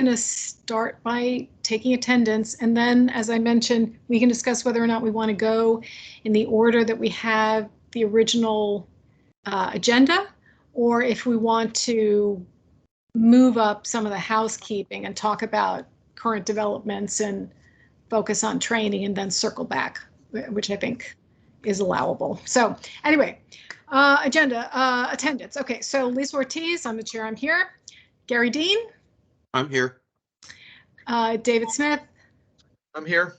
going to start by taking attendance, and then, as I mentioned, we can discuss whether or not we want to go in the order that we have the original agenda, or if we want to move up some of the housekeeping and talk about current developments and focus on training and then circle back, which I think is allowable. So anyway, attendance. Okay, so Lisa Ortiz, I'm the chair, I'm here. Gary Dean. I'm here. David Smith. I'm here.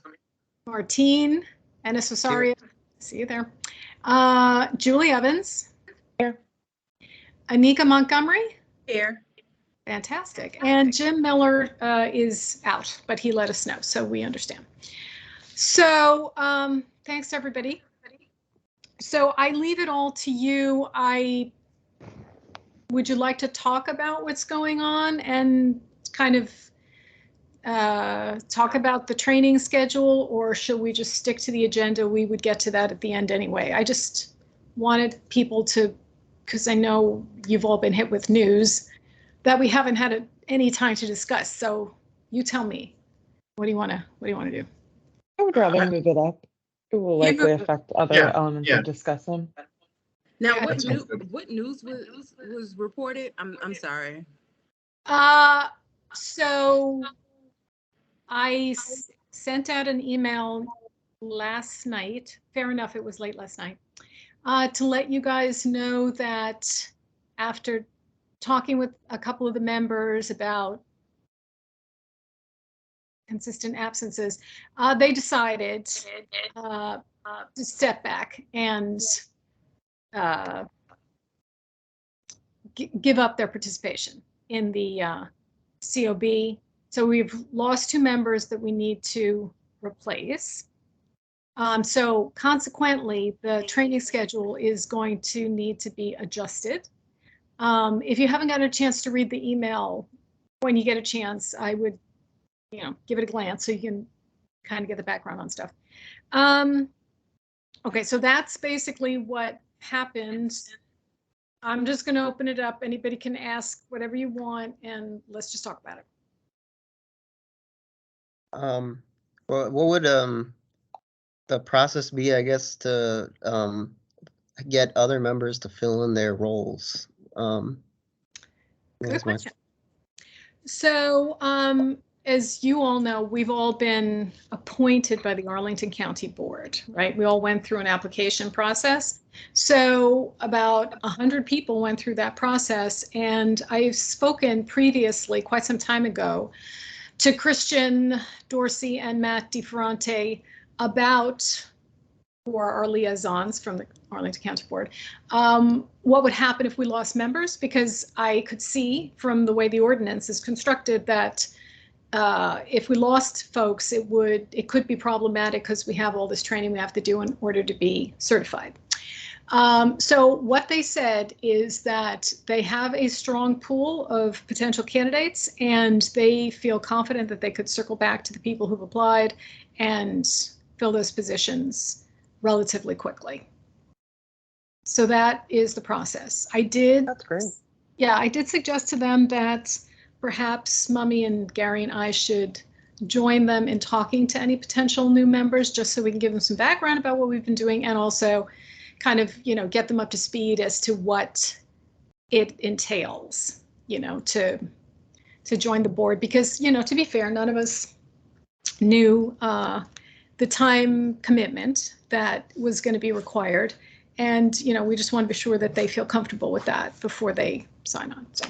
Martine Ennis Osario. See you there. Julie Evans. Here. Anika Montgomery. Here. Fantastic. And Jim Miller is out, but he let us know, so we understand. So thanks, everybody. So I leave it all to you. Would you like to talk about what's going on and kind of talk about the training schedule, or should we just stick to the agenda? We would get to that at the end anyway. I just wanted people to, because I know you've all been hit with news that we haven't had any time to discuss. So you tell me, what do you want to do? I would rather move it up. It will likely affect other elements of discussion. Now, what news was reported? I'm sorry. So I sent out an email last night. Fair enough, it was late last night, to let you guys know that after talking with a couple of the members about consistent absences, they decided to step back and give up their participation in the COB. So we've lost 2 members that we need to replace. So consequently, the training schedule is going to need to be adjusted. If you haven't gotten a chance to read the email, when you get a chance, I would, give it a glance so you can kind of get the background on stuff. Okay, so that's basically what happened. I'm just going to open it up. Anybody can ask whatever you want, and let's just talk about it. Well, what would the process be, I guess, to get other members to fill in their roles? Good question. So, as you all know, we've all been appointed by the Arlington County Board, right? We all went through an application process. So about 100 people went through that process, and I've spoken previously, quite some time ago, to Christian Dorsey and Matt DeFerrante about, or our liaisons from the Arlington County Board, what would happen if we lost members, because I could see from the way the ordinance is constructed that if we lost folks, it could be problematic because we have all this training we have to do in order to be certified. So what they said is that they have a strong pool of potential candidates, and they feel confident that they could circle back to the people who've applied and fill those positions relatively quickly. So that is the process. That's great. Yeah, I did suggest to them that perhaps Mummy and Gary and I should join them in talking to any potential new members, just so we can give them some background about what we've been doing, and also kind of, get them up to speed as to what it entails, to join the board. Because, to be fair, none of us knew the time commitment that was going to be required. And, we just want to be sure that they feel comfortable with that before they sign on. So.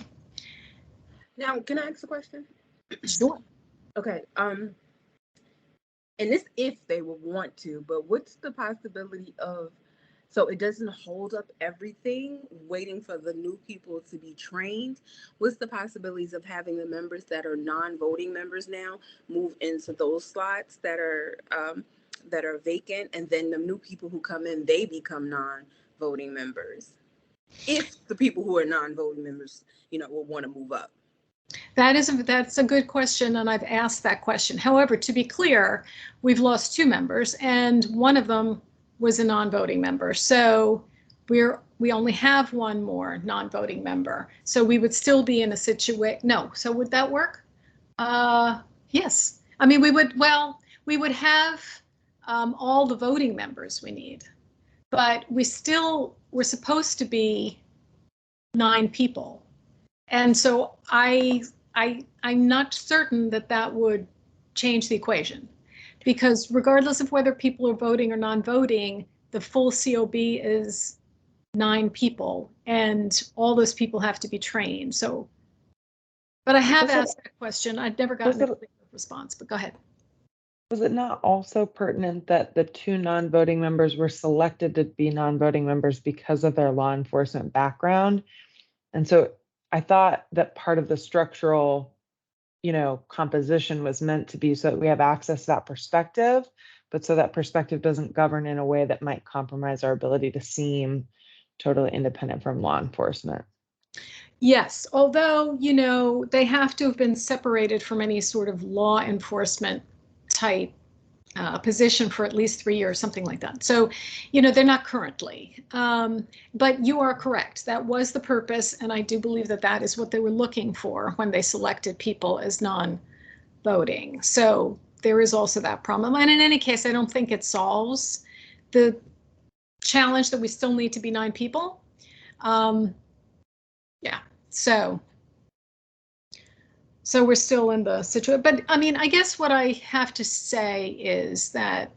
Now, can I ask a question? Sure. Okay. And this if they would want to, but what's the possibility of, so it doesn't hold up everything, waiting for the new people to be trained? What's the possibilities of having the members that are non-voting members now move into those slots that are vacant, and then the new people who come in, they become non-voting members? If the people who are non-voting members, will want to move up. That's a good question, and I've asked that question. However, to be clear, we've lost 2 members, and one of them was a non-voting member. So we only have 1 more non-voting member. So we would still be in a situation. No. So would that work? Yes. I mean, we would have all the voting members we need, but we're supposed to be 9 people. And so I'm not certain that would change the equation, because regardless of whether people are voting or non-voting, the full COB is 9 people, and all those people have to be trained. So, but I have asked that question. I've never gotten a clear response, but go ahead. Was it not also pertinent that the 2 non-voting members were selected to be non-voting members because of their law enforcement background? And so I thought that part of the structural, composition was meant to be so that we have access to that perspective, but so that perspective doesn't govern in a way that might compromise our ability to seem totally independent from law enforcement. Yes, although, they have to have been separated from any sort of law enforcement type position for at least 3 years, something like that. So, they're not currently. But you are correct. That was the purpose. And I do believe that is what they were looking for when they selected people as non-voting. So there is also that problem. And in any case, I don't think it solves the challenge that we still need to be 9 people. Yeah, so we're still in the situation. But I mean, I guess what I have to say is that,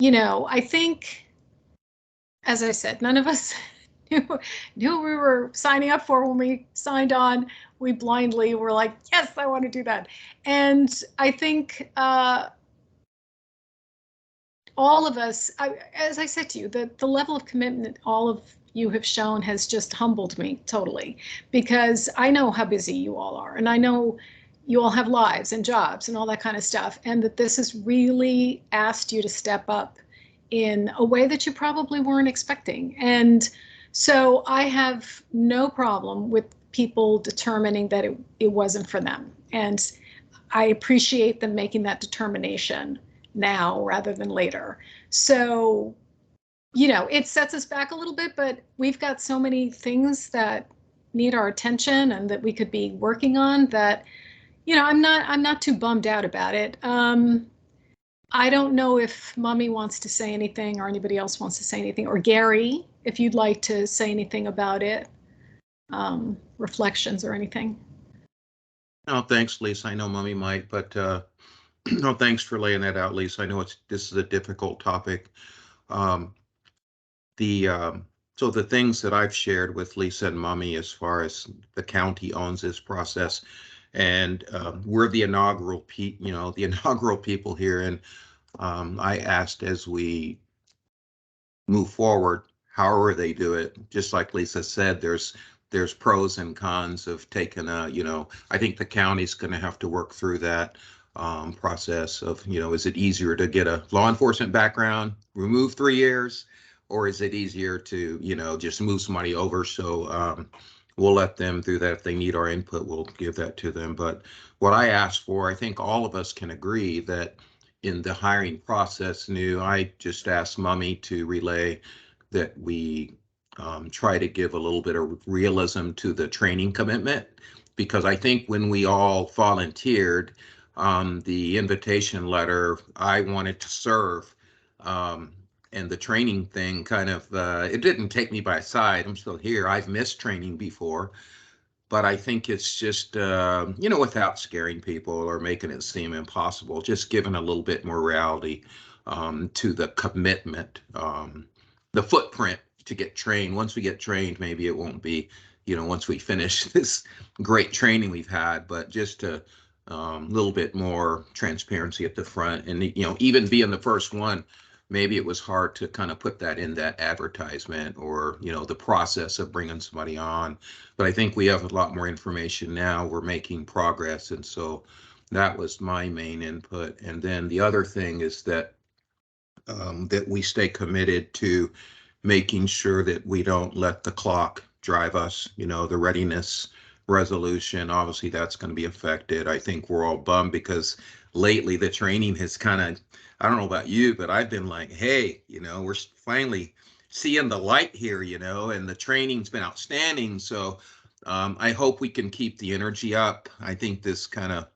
I think, as I said, none of us knew we were signing up for when we signed on. We blindly were like, yes, I want to do that. And I think all of us, as I said to you, the level of commitment all of you have shown has just humbled me totally, because I know how busy you all are, and I know you all have lives and jobs and all that kind of stuff, and that this has really asked you to step up in a way that you probably weren't expecting. And so I have no problem with people determining that it wasn't for them. And I appreciate them making that determination now rather than later. So, it sets us back a little bit, but we've got so many things that need our attention and that we could be working on that, I'm not too bummed out about it. I don't know if Mommy wants to say anything, or anybody else wants to say anything, or Gary, if you'd like to say anything about it, reflections or anything. No, thanks, Lisa. I know Mommy might, but no, thanks for laying that out, Lisa. I know this is a difficult topic. So the things that I've shared with Lisa and Mommy, as far as the county owns this process, and we're the inaugural people here, and I asked, as we move forward, however they do it, just like Lisa said, there's pros and cons of taking I think the county's going to have to work through that process of, is it easier to get a law enforcement background, remove 3 years, or is it easier to, just move somebody over? So we'll let them do that. If they need our input, we'll give that to them. But what I asked for, I think all of us can agree that in the hiring process, I just asked Mommy to relay that we try to give a little bit of realism to the training commitment, because I think when we all volunteered, the invitation letter, I wanted to serve, and the training thing kind of, it didn't take me by side. I'm still here. I've missed training before, but I think it's just, without scaring people or making it seem impossible, just giving a little bit more reality to the commitment, the footprint to get trained. Once we get trained, maybe it won't be, once we finish this great training we've had, but just a little bit more transparency at the front. And, even being the first one, maybe it was hard to kind of put that in that advertisement, or, the process of bringing somebody on. But I think we have a lot more information now. We're making progress. And so that was my main input. And then the other thing is that that we stay committed to making sure that we don't let the clock drive us. The readiness resolution, obviously that's going to be affected. I think we're all bummed because lately the training has kind of, I don't know about you, but I've been like, hey, we're finally seeing the light here, and the training's been outstanding. So I hope we can keep the energy up. I think this kind of,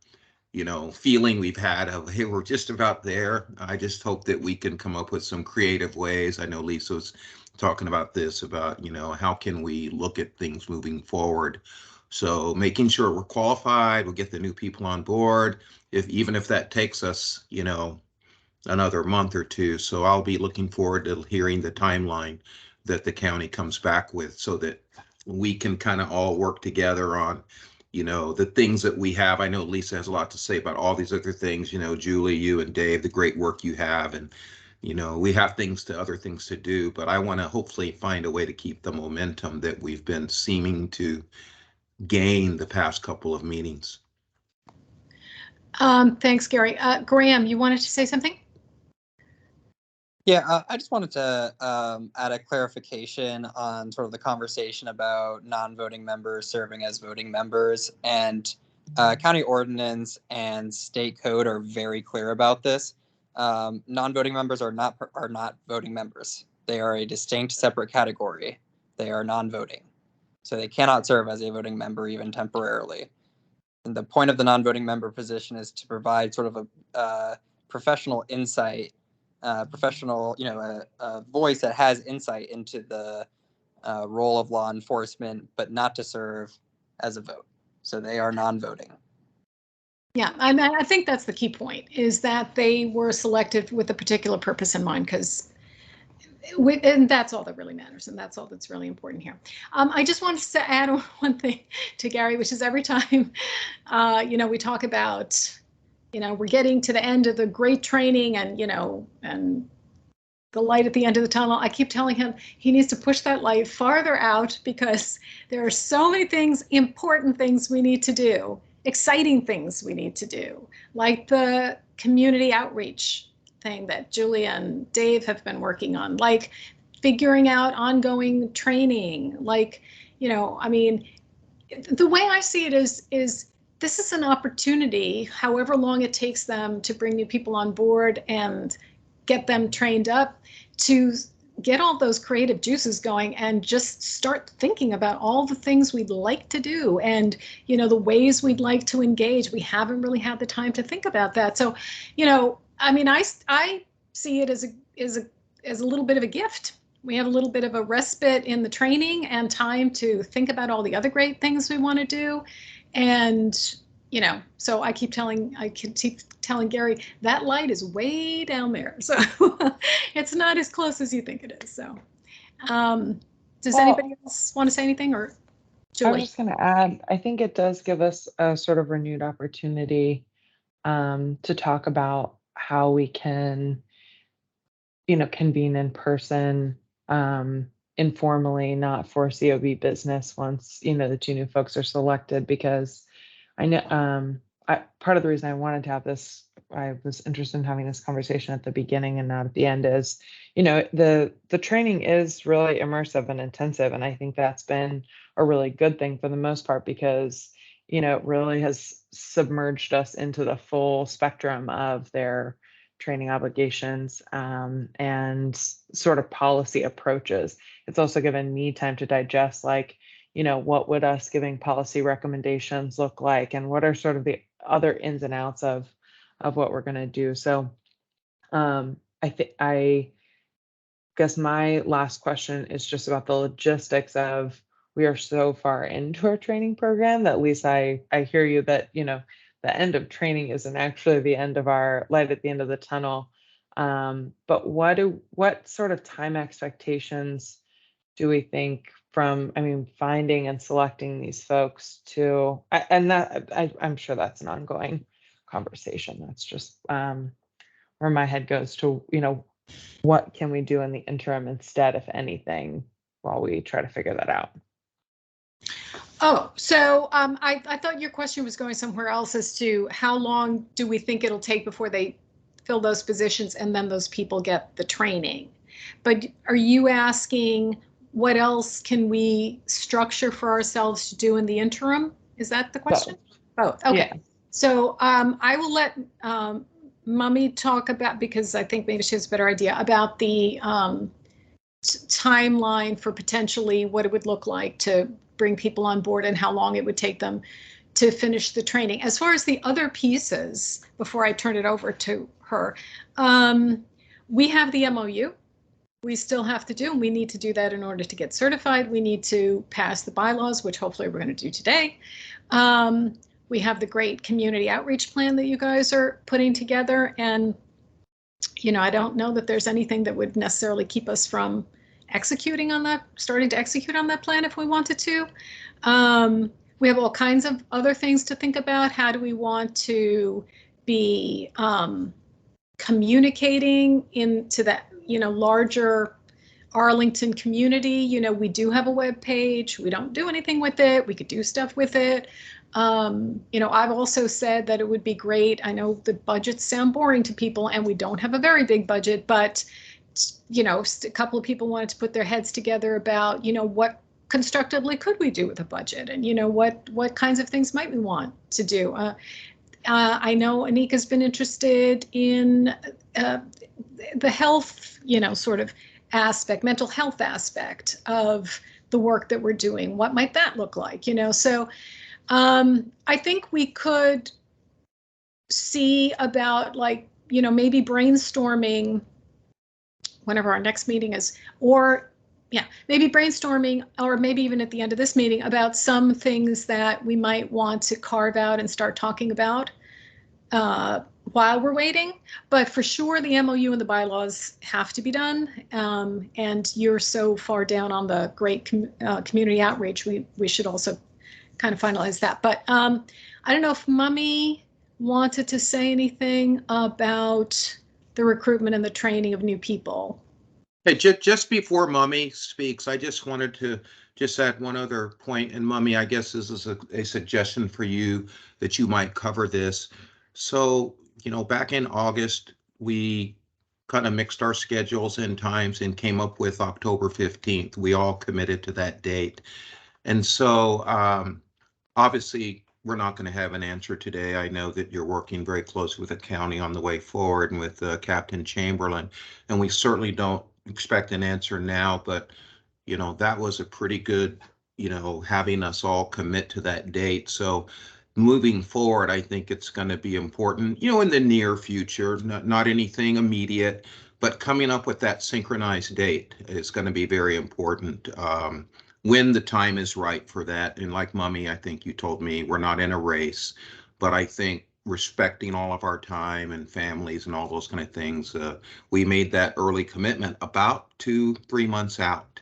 feeling we've had of, hey, we're just about there. I just hope that we can come up with some creative ways. I know Lisa was talking about this, about, how can we look at things moving forward? So making sure we're qualified, we'll get the new people on board, even if that takes us, another month or two. So I'll be looking forward to hearing the timeline that the county comes back with, so that we can kind of all work together on, the things that we have. I know Lisa has a lot to say about all these other things, Julie, you and Dave, the great work you have. And, we have other things to do, but I want to hopefully find a way to keep the momentum that we've been seeming to gain the past couple of meetings. Thanks, Gary. Graham, you wanted to say something? Yeah, I just wanted to add a clarification on sort of the conversation about non-voting members serving as voting members. And county ordinance and state code are very clear about this. Non-voting members are not voting members. They are a distinct, separate category. They are non-voting, so they cannot serve as a voting member even temporarily. And the point of the non-voting member position is to provide sort of a professional insight. A voice that has insight into the role of law enforcement, but not to serve as a vote. So they are non-voting. Yeah, I think that's the key point, is that they were selected with a particular purpose in mind, and that's all that really matters, and that's all that's really important here. I just wanted to add one thing to Gary, which is every time, we talk about, we're getting to the end of the great training and, and the light at the end of the tunnel, I keep telling him he needs to push that light farther out, because there are so many things, important things we need to do, exciting things we need to do, like the community outreach thing that Julia and Dave have been working on, like figuring out ongoing training, like, the way I see it is this is an opportunity, however long it takes them to bring new people on board and get them trained up, to get all those creative juices going and just start thinking about all the things we'd like to do and, the ways we'd like to engage. We haven't really had the time to think about that. So, I see it as a little bit of a gift. We have a little bit of a respite in the training and time to think about all the other great things we want to do. And, so I keep telling Gary, that light is way down there. So it's not as close as you think it is. So does anybody else want to say anything, or Julie? I was just going to add, I think it does give us a sort of renewed opportunity to talk about how we can, convene in person, informally, not for COB business once, the two new folks are selected, because I know part of the reason I wanted to have this, I was interested in having this conversation at the beginning and not at the end, is, the training is really immersive and intensive. And I think that's been a really good thing for the most part, because, it really has submerged us into the full spectrum of their training obligations and sort of policy approaches. It's also given me time to digest, like, what would us giving policy recommendations look like, and what are sort of the other ins and outs of what we're going to do. So I guess my last question is just about the logistics of, we are so far into our training program that, at least I hear you that, the end of training isn't actually the end of our light at the end of the tunnel. But what sort of time expectations do we think from, finding and selecting these folks to, and that I'm sure that's an ongoing conversation. That's just where my head goes to, what can we do in the interim instead, if anything, while we try to figure that out? Oh, so I thought your question was going somewhere else, as to how long do we think it'll take before they fill those positions and then those people get the training. But are you asking, what else can we structure for ourselves to do in the interim? Is that the question? Both. Okay. Yeah. So I will let Mummy talk about, because I think maybe she has a better idea about the timeline for potentially what it would look like to bring people on board and how long it would take them to finish the training. As far as the other pieces, before I turn it over to her, we have the MOU. We still have to do, and we need to do that in order to get certified. We need to pass the bylaws, which hopefully we're going to do today. We have the great community outreach plan that you guys are putting together. And, you know, I don't know that there's anything that would necessarily keep us from executing on that, starting to execute on that plan if we wanted to. We have all kinds of other things to think about. How do we want to be communicating into that, you know, larger Arlington community? You know, we do have a web page. We don't do anything with it. We could do stuff with it. You know, I've also said that it would be great. I know the budgets sound boring to people, and we don't have a very big budget, but, you know, a couple of people wanted to put their heads together about, you know, what constructively could we do with a budget, and, you know, what kinds of things might we want to do. I know Anika's been interested in the health, you know, sort of aspect, mental health aspect of the work that we're doing. What might that look like, you know? So I think we could see about, like, you know, maybe brainstorming whenever our next meeting is, or yeah, maybe brainstorming, or maybe even at the end of this meeting, about some things that we might want to carve out and start talking about while we're waiting. But for sure, the MOU and the bylaws have to be done. And you're so far down on the great community outreach, we should also kind of finalize that. But I don't know if Mummy wanted to say anything about the recruitment and the training of new people. Hey, just before Mummy speaks, I just wanted to just add one other point. And Mummy, I guess this is a suggestion for you that you might cover this. So, you know, back in August, we kind of mixed our schedules and times and came up with October 15th. We all committed to that date. And so obviously, we're not going to have an answer today. I know that you're working very close with the county on the way forward and with Captain Chamberlain, and we certainly don't expect an answer now, but, you know, that was a pretty good, you know, having us all commit to that date. So moving forward, I think it's going to be important, you know, in the near future, not anything immediate, but coming up with that synchronized date is going to be very important. When the time is right for that. And like Mummy, I think you told me we're not in a race, but I think respecting all of our time and families and all those kind of things, we made that early commitment about 2-3 months out.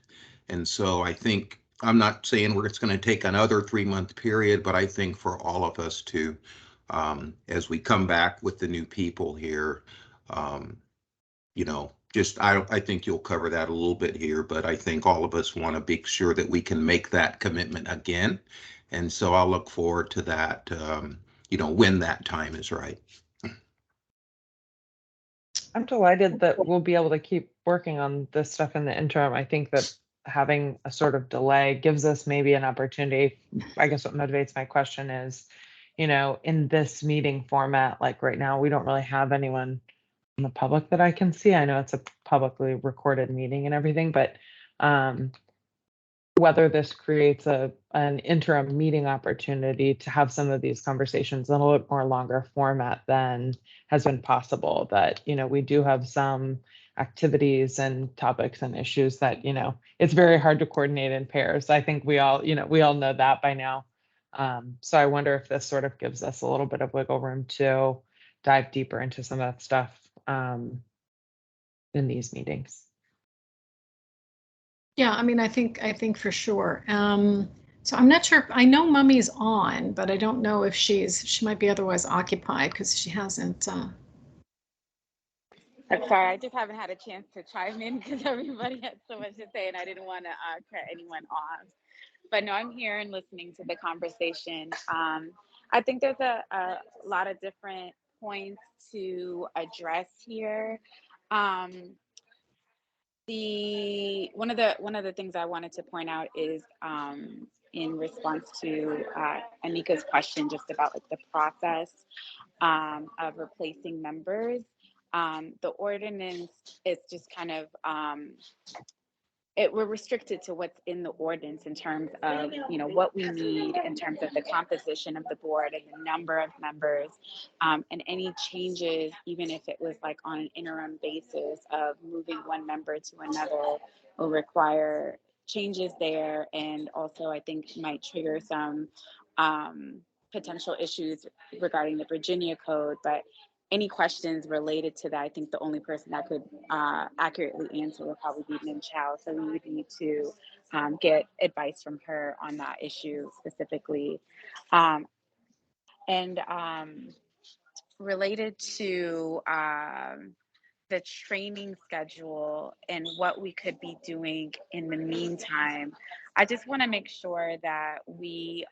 And so I think, I'm not saying it's going to take another 3-month period, but I think for all of us to, as we come back with the new people here, you know, just I think you'll cover that a little bit here, but I think all of us want to be sure that we can make that commitment again. And so I'll look forward to that, you know, when that time is right. I'm delighted that we'll be able to keep working on this stuff in the interim. I think that having a sort of delay gives us maybe an opportunity. I guess what motivates my question is, you know, in this meeting format, like right now, we don't really have anyone in the public that I can see. I know it's a publicly recorded meeting and everything, but whether this creates an interim meeting opportunity to have some of these conversations in a little bit more longer format than has been possible, that, you know, we do have some activities and topics and issues that, you know, it's very hard to coordinate in pairs. I think we all know that by now. So I wonder if this sort of gives us a little bit of wiggle room to dive deeper into some of that stuff in these meetings. Yeah, I mean, I think for sure. So I'm not sure. I know Mummy's on, but I don't know if she might be otherwise occupied because she hasn't. I'm sorry, I just haven't had a chance to chime in because everybody had so much to say and I didn't want to cut anyone off. But no, I'm here and listening to the conversation. I think there's a lot of different points to address here. One of the things I wanted to point out is in response to Anika's question just about like the process of replacing members. The ordinance is just kind of we're restricted to what's in the ordinance in terms of, you know, what we need in terms of the composition of the board and the number of members, and any changes, even if it was like on an interim basis of moving one member to another, will require changes there, and also I think might trigger some potential issues regarding the Virginia code. But any questions related to that, I think the only person that could accurately answer would probably be Min Chow. So we would need to get advice from her on that issue specifically. And related to the training schedule and what we could be doing in the meantime, I just want to make sure that we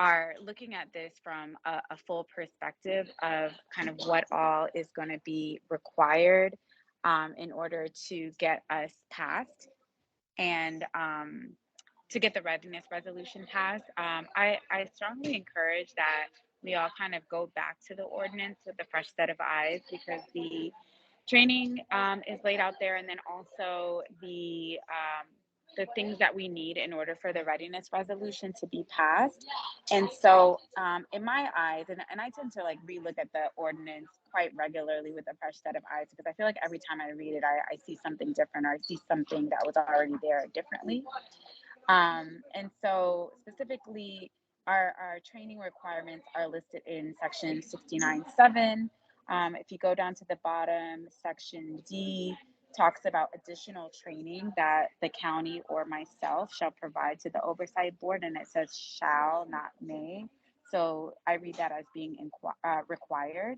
are looking at this from a full perspective of kind of what all is going to be required in order to get us passed and to get the readiness resolution passed. I strongly encourage that we all kind of go back to the ordinance with a fresh set of eyes, because the training is laid out there, and then also the things that we need in order for the readiness resolution to be passed. And so in my eyes, and I tend to like relook at the ordinance quite regularly with a fresh set of eyes, because I feel like every time I read it, I see something different, or I see something that was already there differently. And so specifically, our training requirements are listed in section 69.7. If you go down to the bottom, section D talks about additional training that the county or myself shall provide to the oversight board, and it says shall, not may. So I read that as being required.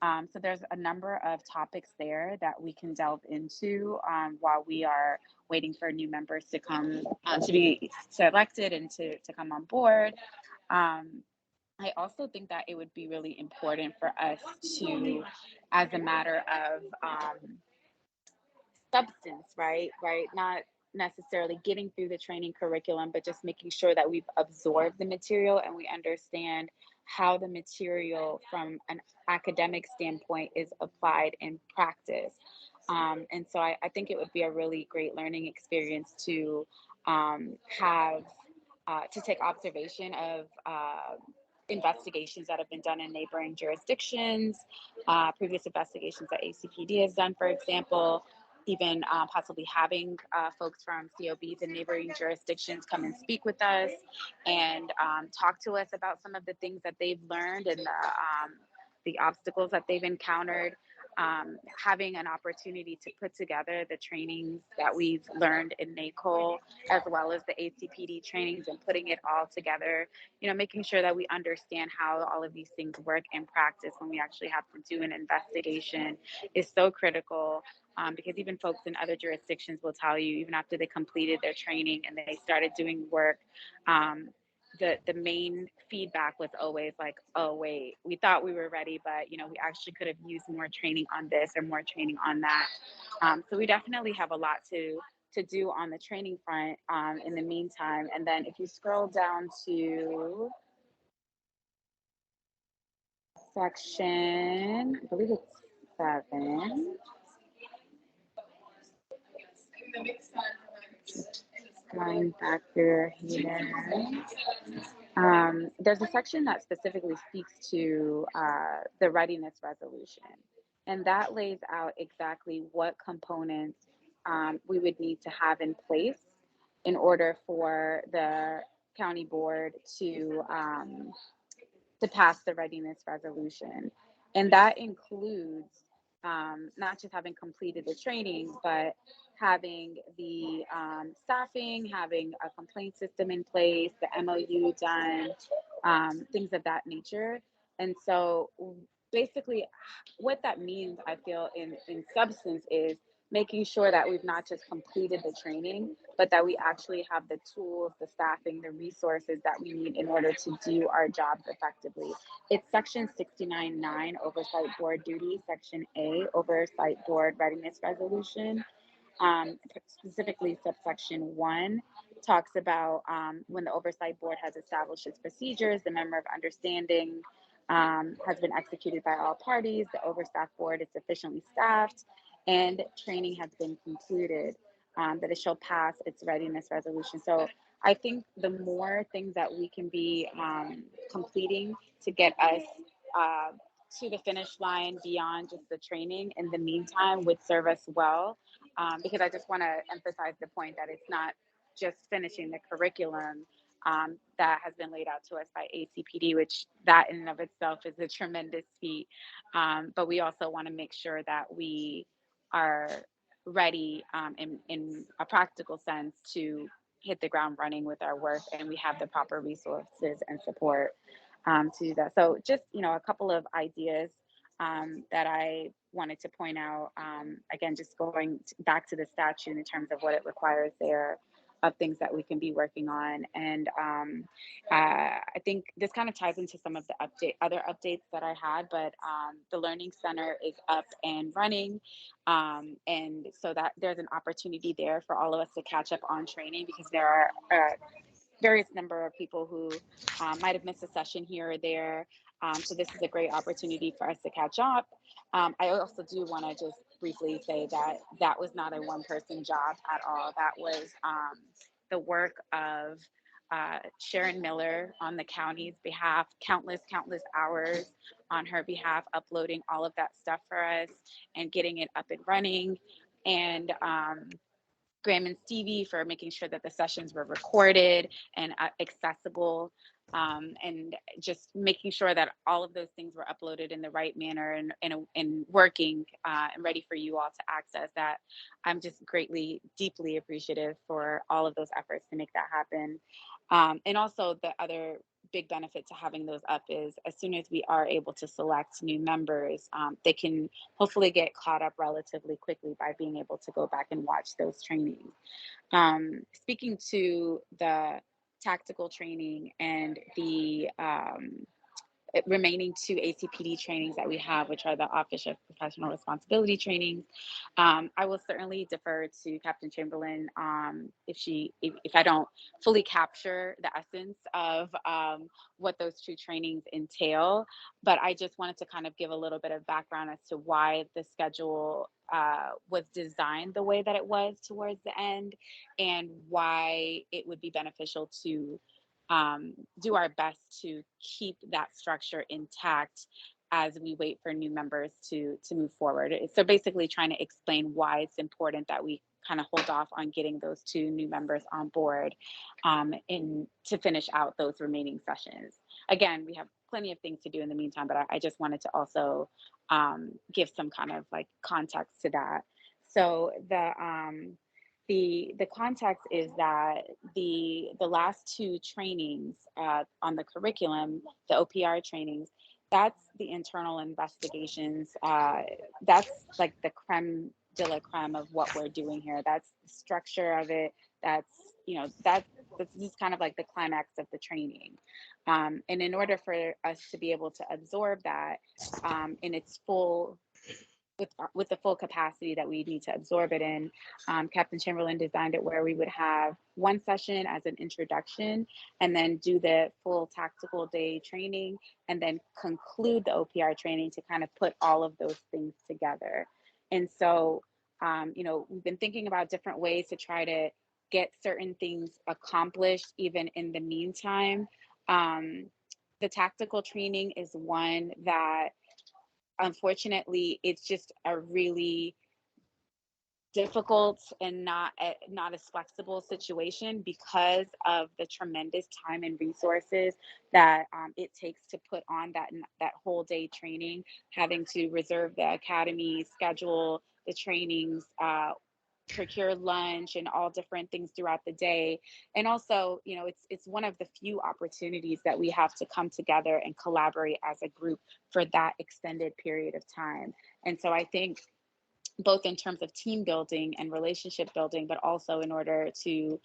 So there's a number of topics there that we can delve into while we are waiting for new members to come to be selected and to come on board. I also think that it would be really important for us to, as a matter of substance, right? Not necessarily getting through the training curriculum, but just making sure that we've absorbed the material and we understand how the material from an academic standpoint is applied in practice. And so I think it would be a really great learning experience to have to take observation of investigations that have been done in neighboring jurisdictions, previous investigations that ACPD has done, for example, even possibly having folks from COBs in neighboring jurisdictions come and speak with us and talk to us about some of the things that they've learned and the obstacles that they've encountered. Having an opportunity to put together the trainings that we've learned in NACOL, as well as the ACPD trainings, and putting it all together, you know, making sure that we understand how all of these things work in practice when we actually have to do an investigation is so critical. Because even folks in other jurisdictions will tell you, even after they completed their training and they started doing work, the main feedback was always like, oh wait, we thought we were ready, but you know, we actually could have used more training on this or more training on that. So we definitely have a lot to do on the training front in the meantime. And then if you scroll down to section, I believe it's 7. Going back through here. There's a section that specifically speaks to the readiness resolution, and that lays out exactly what components we would need to have in place in order for the county board to pass the readiness resolution. And that includes not just having completed the training, but having the staffing, having a complaint system in place, the MOU done, things of that nature. And so basically what that means, I feel, in substance, is making sure that we've not just completed the training, but that we actually have the tools, the staffing, the resources that we need in order to do our jobs effectively. It's section 69.9, oversight board duty, section A, oversight board readiness resolution. Specifically subsection 1 talks about when the oversight board has established its procedures, the member of understanding has been executed by all parties, the overstaffed board is sufficiently staffed, and training has been concluded. that it shall pass its readiness resolution. So I think the more things that we can be completing to get us uh, to the finish line beyond just the training in the meantime would serve us well. Because I just want to emphasize the point that it's not just finishing the curriculum that has been laid out to us by ACPD, which that in and of itself is a tremendous feat. But we also want to make sure that we are ready in a practical sense to hit the ground running with our work, and we have the proper resources and support to do that. So just, a couple of ideas that I wanted to point out. Again, just going back to the statute in terms of what it requires there of things that we can be working on. And I think this kind of ties into some of the other updates that I had, but the Learning Center is up and running. And so that there's an opportunity there for all of us to catch up on training, because there are various number of people who might have missed a session here or there. So this is a great opportunity for us to catch up. I also do want to just briefly say that that was not a one-person job at all. That was the work of Sharon Miller on the county's behalf, countless hours on her behalf, uploading all of that stuff for us and getting it up and running. And Graham and Stevie for making sure that the sessions were recorded and accessible, and just making sure that all of those things were uploaded in the right manner and working and ready for you all to access. That I'm just deeply appreciative for all of those efforts to make that happen. And also the other big benefit to having those up is as soon as we are able to select new members, they can hopefully get caught up relatively quickly by being able to go back and watch those trainings. Speaking to the tactical training and the remaining 2 ACPD trainings that we have, which are the Office of Professional Responsibility trainings. I will certainly defer to Captain Chamberlain if I don't fully capture the essence of what those 2 trainings entail. But I just wanted to kind of give a little bit of background as to why the schedule was designed the way that it was towards the end, and why it would be beneficial to do our best to keep that structure intact as we wait for new members to move forward. So basically trying to explain why it's important that we kind of hold off on getting those 2 new members on board to finish out those remaining sessions. Again, we have plenty of things to do in the meantime, but I just wanted to also give some kind of like context to that. So the context is that the last 2 trainings on the curriculum, the OPR trainings, that's the internal investigations. That's like the creme de la creme of what we're doing here. That's the structure of it. That's just kind of like the climax of the training. And in order for us to be able to absorb that in its full, with the full capacity that we need to absorb it in, Captain Chamberlain designed it where we would have 1 session as an introduction, and then do the full tactical day training, and then conclude the OPR training to kind of put all of those things together. And so, we've been thinking about different ways to try to get certain things accomplished, even in the meantime. The tactical training is one that, unfortunately, it's just a really difficult and not as flexible situation because of the tremendous time and resources that it takes to put on that whole day training, having to reserve the academy, schedule the trainings, procure lunch and all different things throughout the day. And also, it's one of the few opportunities that we have to come together and collaborate as a group for that extended period of time. And so I think both in terms of team building and relationship building, but also in order to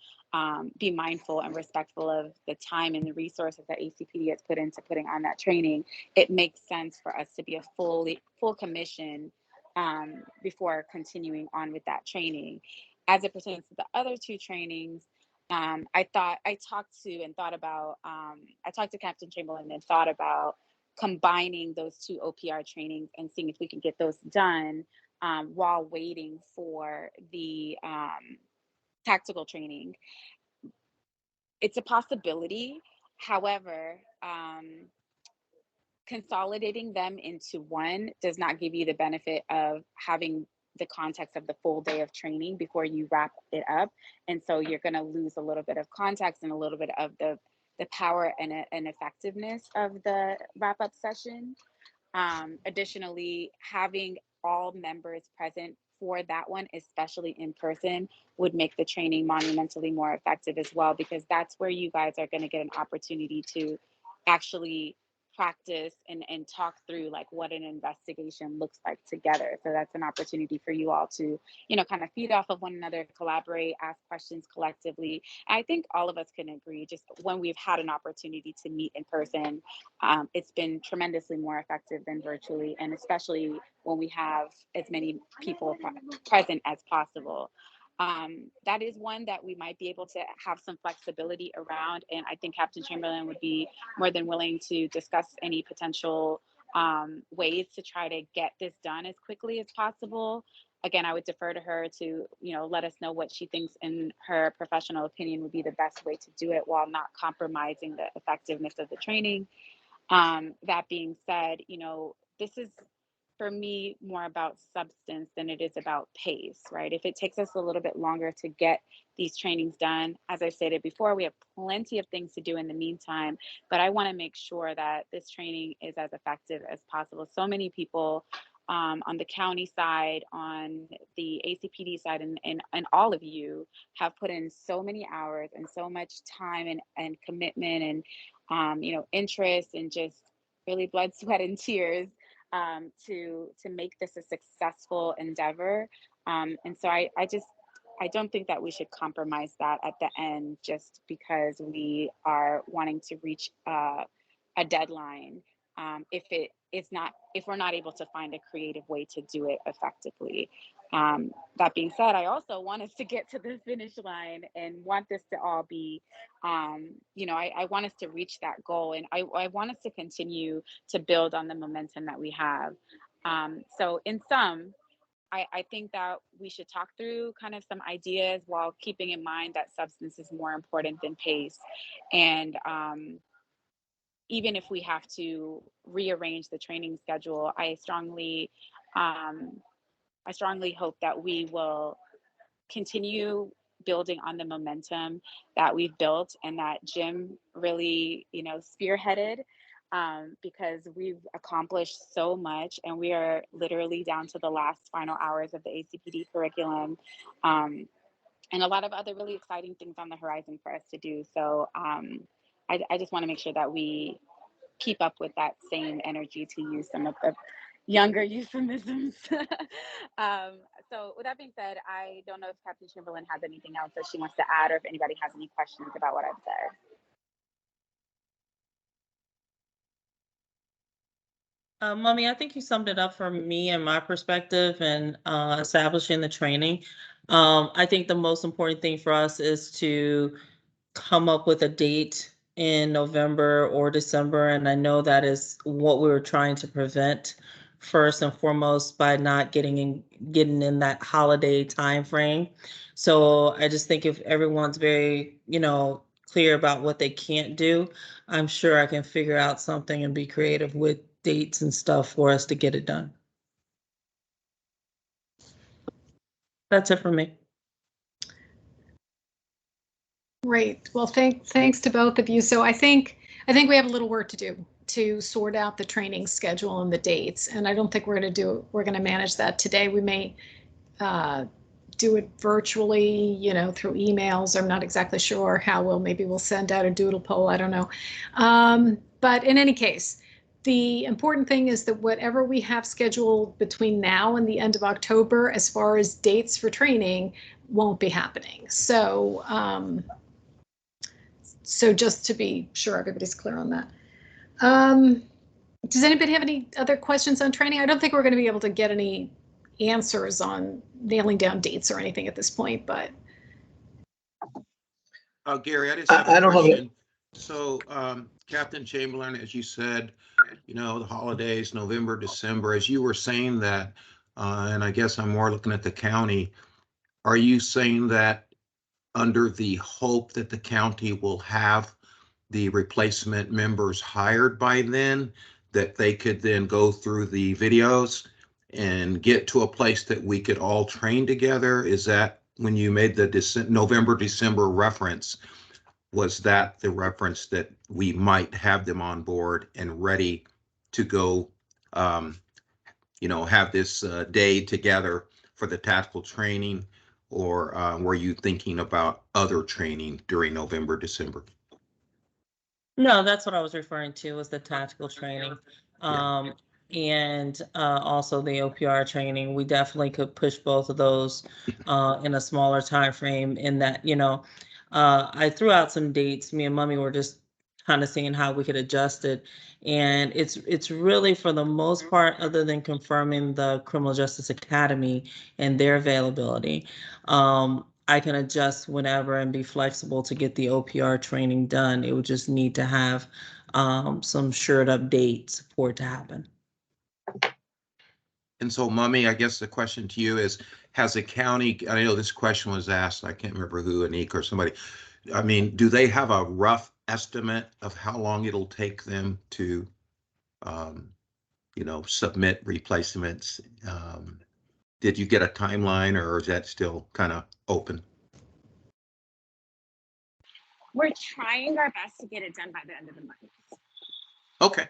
be mindful and respectful of the time and the resources that ACPD has put into putting on that training, it makes sense for us to be a full commission before continuing on with that training. As it pertains to the other 2 trainings, I talked to Captain Chamberlain and thought about combining those 2 OPR trainings and seeing if we can get those done while waiting for the tactical training. It's a possibility. However, consolidating them into one does not give you the benefit of having the context of the full day of training before you wrap it up. And so you're going to lose a little bit of context and a little bit of the power and effectiveness of the wrap up session. Additionally, having all members present for that one, especially in person, would make the training monumentally more effective as well, because that's where you guys are going to get an opportunity to actually practice and talk through like what an investigation looks like together. So that's an opportunity for you all to, you know, kind of feed off of one another, collaborate, ask questions collectively. I think all of us can agree, just when we've had an opportunity to meet in person, it's been tremendously more effective than virtually, and especially when we have as many people present as possible. That is one that we might be able to have some flexibility around, and I think Captain Chamberlain would be more than willing to discuss any potential ways to try to get this done as quickly as possible. Again, I would defer to her to, you know, let us know what she thinks in her professional opinion would be the best way to do it while not compromising the effectiveness of the training. That being said, you know, this is for me more about substance than it is about pace, right? If it takes us a little bit longer to get these trainings done, as I stated before, we have plenty of things to do in the meantime, but I want to make sure that this training is as effective as possible. So many people on the county side, on the ACPD side, and all of you have put in so many hours and so much time and commitment and you know, interest and just really blood, sweat, and tears to make this a successful endeavor. And so I don't think that we should compromise that at the end just because we are wanting to reach a deadline. If we're not able to find a creative way to do it effectively. That being said, I also want us to get to the finish line and want this to all be, you know, I want us to reach that goal, and I want us to continue to build on the momentum that we have. So in sum, I think that we should talk through kind of some ideas while keeping in mind that substance is more important than pace. And even if we have to rearrange the training schedule, I strongly hope that we will continue building on the momentum that we've built and that Jim really, you know, spearheaded, because we've accomplished so much and we are literally down to the last final hours of the ACPD curriculum, and a lot of other really exciting things on the horizon for us to do. So I just want to make sure that we keep up with that same energy, to use some of the younger euphemisms. So with that being said, I don't know if Captain Chamberlain has anything else that she wants to add, or if anybody has any questions about what I've said. Mummy, I think you summed it up for me and my perspective and establishing the training. I think the most important thing for us is to come up with a date in November or December, and I know that is what we were trying to prevent first and foremost by not getting in that holiday time frame. So I just think if everyone's very, you know, clear about what they can't do, I'm sure I can figure out something and be creative with dates and stuff for us to get it done. That's it for me. Great. Well, thanks to both of you. So I think we have a little work to do to sort out the training schedule and the dates. And I don't think we're going to manage that today. We may do it virtually, you know, through emails. I'm not exactly sure how maybe we'll send out a doodle poll. I don't know. But in any case, the important thing is that whatever we have scheduled between now and the end of October, as far as dates for training, won't be happening. So, so just to be sure everybody's clear on that. Does anybody have any other questions on training? I don't think we're going to be able to get any answers on nailing down dates or anything at this point, but. Gary, I just have a question. So, Captain Chamberlain, as you said, you know, the holidays, November, December, as you were saying that, and I guess I'm more looking at the county, are you saying that under the hope that the county will have the replacement members hired by then, that they could then go through the videos and get to a place that we could all train together? Is that when you made the November, December reference, was that the reference that we might have them on board and ready to go, have this day together for the tactical training? Or were you thinking about other training during November, December? No, that's what I was referring to, was the tactical training. And also the OPR training. We definitely could push both of those in a smaller time frame. In that, I threw out some dates. Me and Mummy were just kind of seeing how we could adjust it. And it's really, for the most part, other than confirming the Criminal Justice Academy and their availability, I can adjust whenever and be flexible to get the OPR training done. It would just need to have some shored up dates for it to happen. And so, Mummy, I guess the question to you is, has the county, I know this question was asked, I can't remember who, Anik or somebody, I mean, do they have a rough estimate of how long it'll take them to, submit replacements? Did you get a timeline, or is that still kind of open? We're trying our best to get it done by the end of the month. Okay.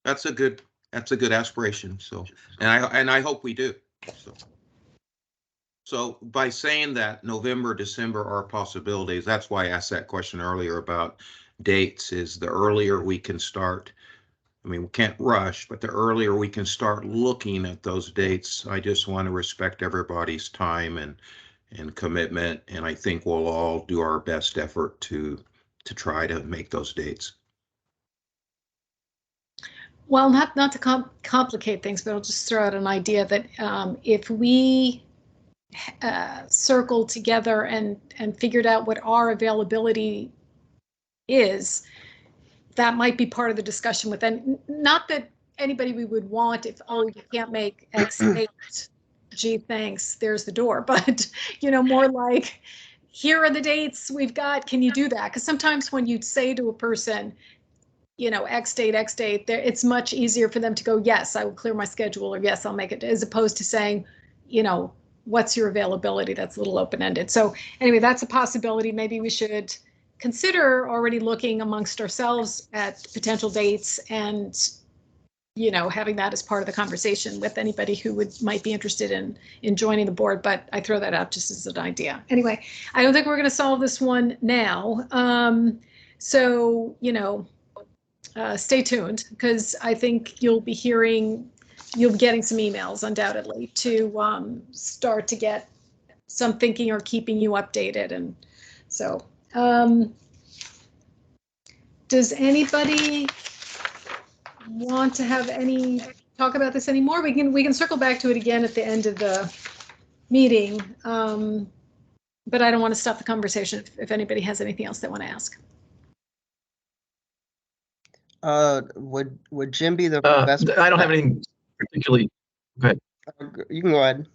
That's a good aspiration. So, and I hope we do. So by saying that November, December are possibilities, that's why I asked that question earlier about dates. Is the earlier we can start, I mean, we can't rush, but the earlier we can start looking at those dates. I just want to respect everybody's time and commitment, and I think we'll all do our best effort to try to make those dates. Well, not to complicate things, but I'll just throw out an idea that if we circled together and figured out what our availability is, that might be part of the discussion with them. Not that anybody we would want, if, oh, you can't make X date, gee, thanks, there's the door. But, more like, here are the dates we've got, can you do that? Because sometimes when you say to a person, X date, it's much easier for them to go, yes, I will clear my schedule, or yes, I'll make it, as opposed to saying, what's your availability? That's a little open-ended. So anyway, that's a possibility. Maybe we should consider already looking amongst ourselves at potential dates and, having that as part of the conversation with anybody who might be interested in joining the board. But I throw that out just as an idea. Anyway, I don't think we're going to solve this one now. Stay tuned, because I think you'll be getting some emails undoubtedly to start to get some thinking or keeping you updated. And so, does anybody want to have any talk about this anymore? We can circle back to it again at the end of the meeting, but I don't want to stop the conversation if anybody has anything else they want to ask. Would Jim be the best? I don't have anything particularly. Go ahead. You can go ahead.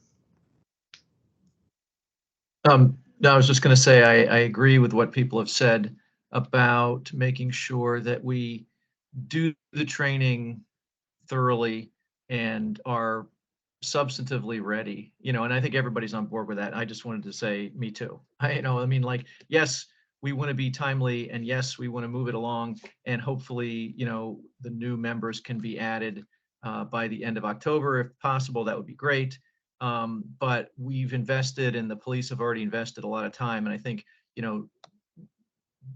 No, I was just going to say I agree with what people have said about making sure that we do the training thoroughly and are substantively ready. And I think everybody's on board with that. I just wanted to say, me too. Yes, we want to be timely, and yes, we want to move it along, and hopefully, the new members can be added by the end of October, if possible. That would be great. But we've invested, and the police have already invested a lot of time, and I think,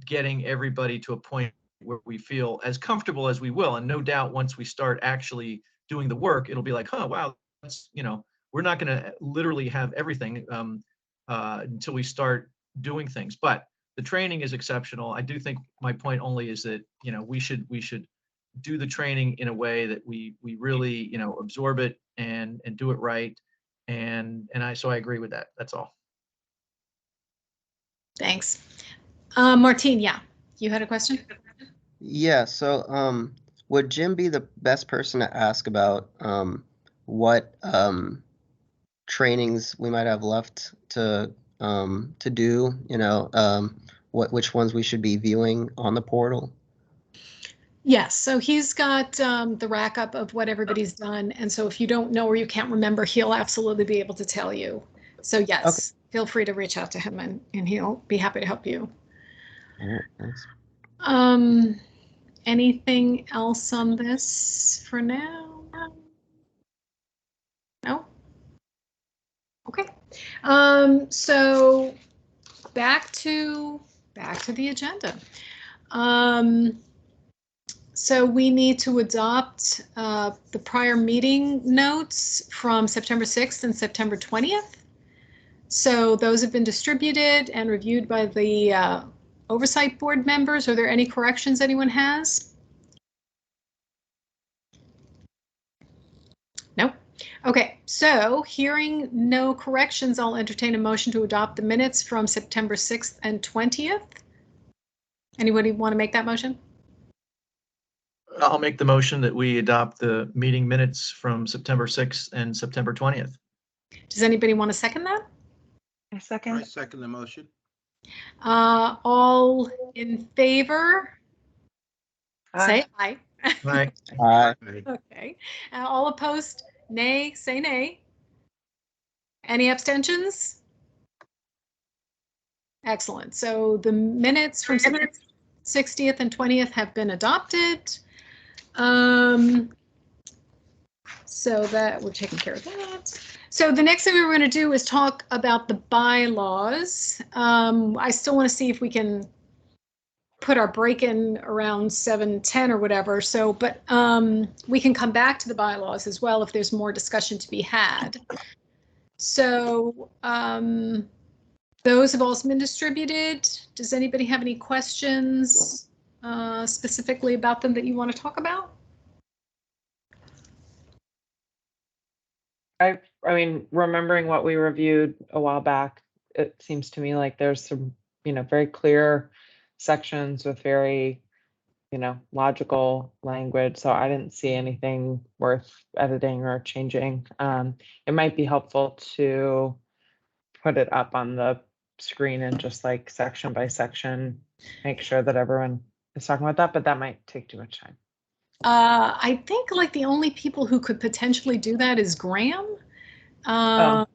getting everybody to a point where we feel as comfortable as we will, and no doubt once we start actually doing the work, it'll be like, oh wow, that's, we're not going to literally have everything until we start doing things, but the training is exceptional. I do think my point only is that, we should do the training in a way that we really, absorb it and do it right. So I agree with that. That's all. Thanks. Martine, yeah, you had a question? Yeah, so would Jim be the best person to ask about what trainings we might have left to to do, which ones we should be viewing on the portal? Yes, so he's got the rack up of what everybody's done. And so if you don't know or you can't remember, he'll absolutely be able to tell you. So yes, feel free to reach out to him and he'll be happy to help you. All right, thanks. Anything else on this for now? No? Okay. So back to the agenda. So we need to adopt the prior meeting notes from September 6th and September 20th. So those have been distributed and reviewed by the Oversight Board members. Are there any corrections anyone has? No? Okay, so hearing no corrections, I'll entertain a motion to adopt the minutes from September 6th and 20th. Anybody want to make that motion? I'll make the motion that we adopt the meeting minutes from September 6th and September 20th. Does anybody want to second that? I I second. second the motion. All in favor? Say aye. Aye. Aye. Okay. All opposed? Nay. Say nay. Any abstentions? Excellent. So the minutes from September 60th and 20th have been adopted. So that we're taking care of that. So the next thing we're going to do is talk about the bylaws. I still want to see if we can put our break in around 7:10 or whatever. So, but we can come back to the bylaws as well if there's more discussion to be had. So those have also been distributed. Does anybody have any questions specifically about them that you want to talk about? I mean, remembering what we reviewed a while back, it seems to me like there's some, very clear sections with very, logical language. So I didn't see anything worth editing or changing. It might be helpful to put it up on the screen and just like section by section, make sure that everyone is talking about that, but that might take too much time. I think like the only people who could potentially do that is Graham. And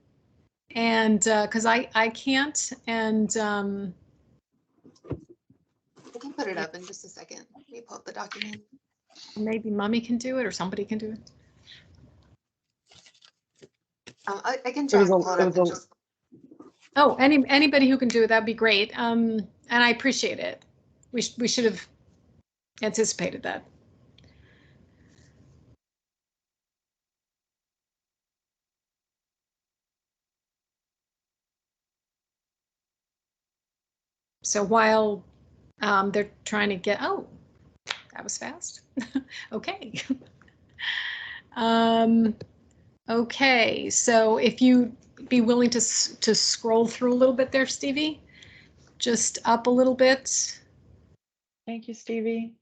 because I can't, and I can put it up in just a second. Let me pull up the document. maybe Mummy can do it or somebody can do it. I can try and pull it up and just. Oh, anybody who can do it, that'd be great. And I appreciate it. We should have anticipated that. So while they're trying to get, oh, that was fast. Okay. Okay, so if you be willing to scroll through a little bit there, Stevie, just up a little bit. Thank you, Stevie.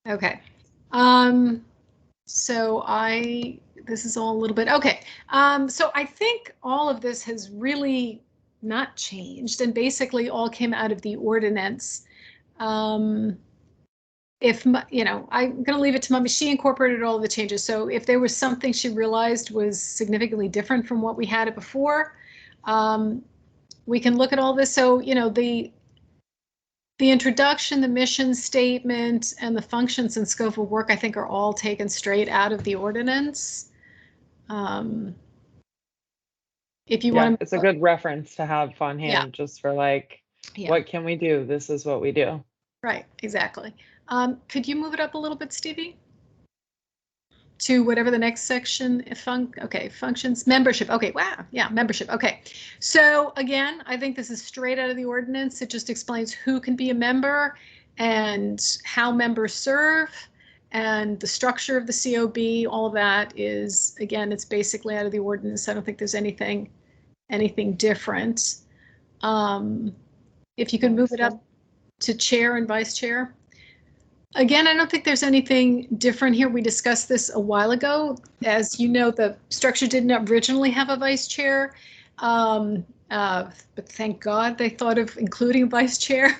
Okay. So this is all a little bit, okay. So I think all of this has really not changed and basically all came out of the ordinance. If, I'm going to leave it to Mummy. She incorporated all the changes. So if there was something she realized was significantly different from what we had it before, we can look at all this. So, the introduction, the mission statement, and the functions and scope of work, I think, are all taken straight out of the ordinance. If you want to, it's a good reference to have on hand, just for like, what can we do? This is what we do. Right, exactly. Could you move it up a little bit, Stevie? To whatever the next section, okay, functions, membership. Okay, wow, yeah, membership. Okay, so again, I think this is straight out of the ordinance. It just explains who can be a member and how members serve and the structure of the COB. All of that is, again, it's basically out of the ordinance. I don't think there's anything different. If you could move it up to chair and vice chair. Again, I don't think there's anything different here. We discussed this a while ago. As you know, the structure didn't originally have a vice chair. But thank God they thought of including vice chair,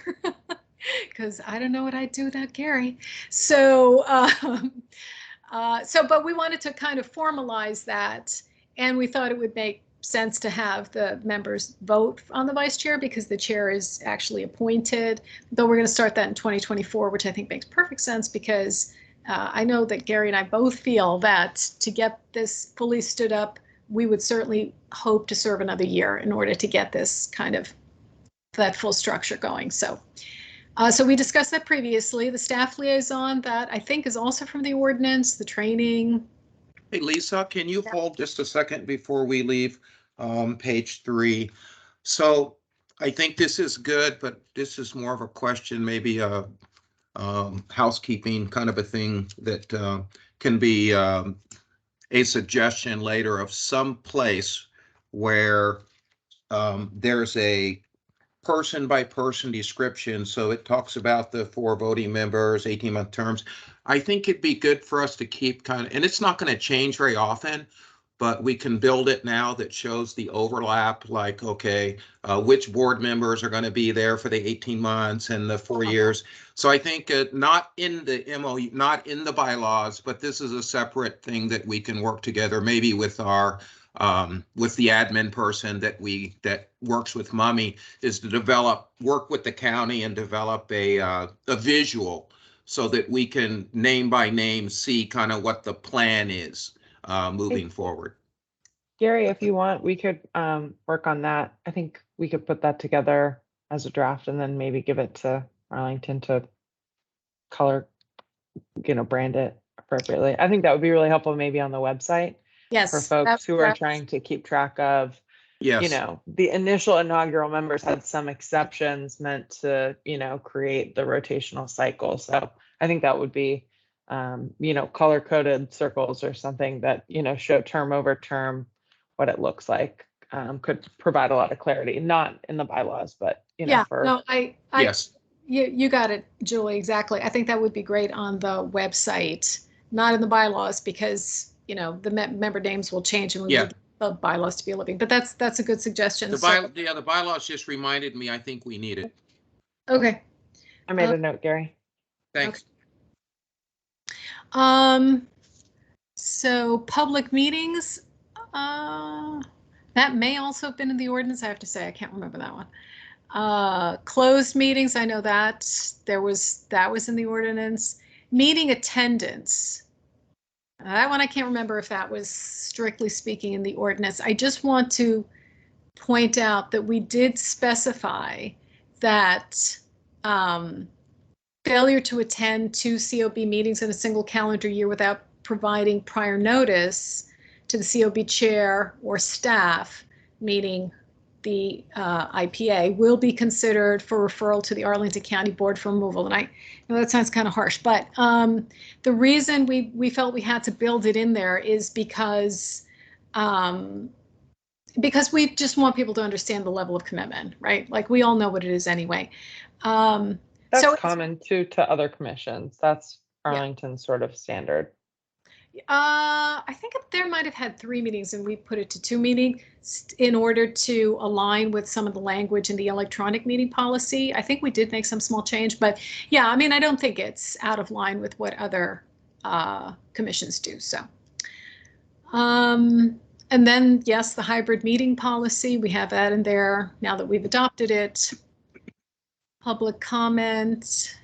because I don't know what I'd do without Gary. So, but we wanted to kind of formalize that, and we thought it would make sense to have the members vote on the vice chair because the chair is actually appointed, though we're going to start that in 2024, which I think makes perfect sense because I know that Gary and I both feel that to get this fully stood up, we would certainly hope to serve another year in order to get this kind of that full structure going. So we discussed that previously. The staff liaison, that I think is also from the ordinance, the training. Hey, Lisa, can you hold just a second before we leave page 3? So I think this is good, but this is more of a question, maybe a housekeeping kind of a thing that can be a suggestion later of some place where there's a person by person description. So it talks about the 4 voting members, 18-month terms. I think it'd be good for us to keep kind of, and it's not going to change very often, but we can build it now that shows the overlap, like, okay, which board members are going to be there for the 18 months and the 4 years. So I think not in the MOU, not in the bylaws, but this is a separate thing that we can work together, maybe with our with the admin person that works with Mummy, is to work with the county and develop a visual so that we can name by name see kind of what the plan is moving forward. Gary, if you want, we could work on that. I think we could put that together as a draft and then maybe give it to Arlington to color, brand it appropriately. I think that would be really helpful maybe on the website. Yes, for folks who are trying to keep track of, yes, the initial inaugural members had some exceptions meant to, create the rotational cycle. So I think that would be, color coded circles or something that, show term over term what it looks like, could provide a lot of clarity, not in the bylaws, but, yes. You got it, Julie, exactly. I think that would be great on the website, not in the bylaws, because the member names will change and we need the bylaws to be living. But that's a good suggestion. The bylaws just reminded me. I think we need it. Okay. I made a note, Gary. Thanks. Okay. So public meetings, that may also have been in the ordinance. I have to say, I can't remember that one. Closed meetings, I know that that was in the ordinance. Meeting attendance. That one I can't remember if that was strictly speaking in the ordinance. I just want to point out that we did specify that failure to attend 2 COB meetings in a single calendar year without providing prior notice to the COB chair or staff, meaning the IPA, will be considered for referral to the Arlington County Board for removal. And I know that sounds kind of harsh, but the reason we felt we had to build it in there is because we just want people to understand the level of commitment, right? Like we all know what it is anyway. That's common too to other commissions. That's Arlington's sort of standard. I think there might have had 3 meetings and we put it to 2 meetings in order to align with some of the language in the electronic meeting policy. I think we did make some small change, but yeah, I mean, I don't think it's out of line with what other commissions do. So, and then yes, the hybrid meeting policy, we have that in there now that we've adopted it. Public comment,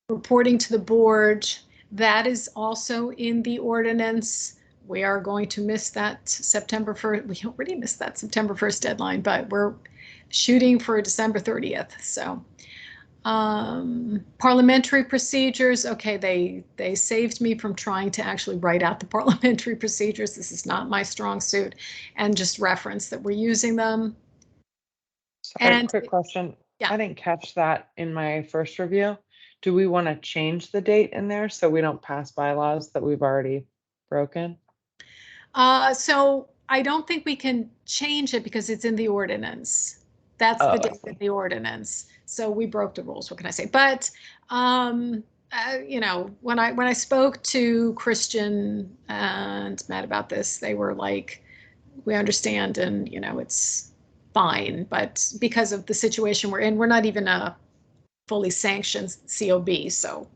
reporting to the board. That is also in the ordinance. We are going to miss that September 1st. We already missed that September 1st deadline, but we're shooting for December 30th. So parliamentary procedures. Okay, they saved me from trying to actually write out the parliamentary procedures. This is not my strong suit, and just reference that we're using them. Sorry, and quick question. Yeah. I didn't catch that in my first review. Do we want to change the date in there so we don't pass bylaws that we've already broken? So I don't think we can change it because it's in the ordinance. That's the date in the ordinance. So we broke the rules. What can I say? But when I spoke to Christian and Matt about this, they were like, "We understand," and it's fine. But because of the situation we're in, we're not even a fully sanctioned COB. So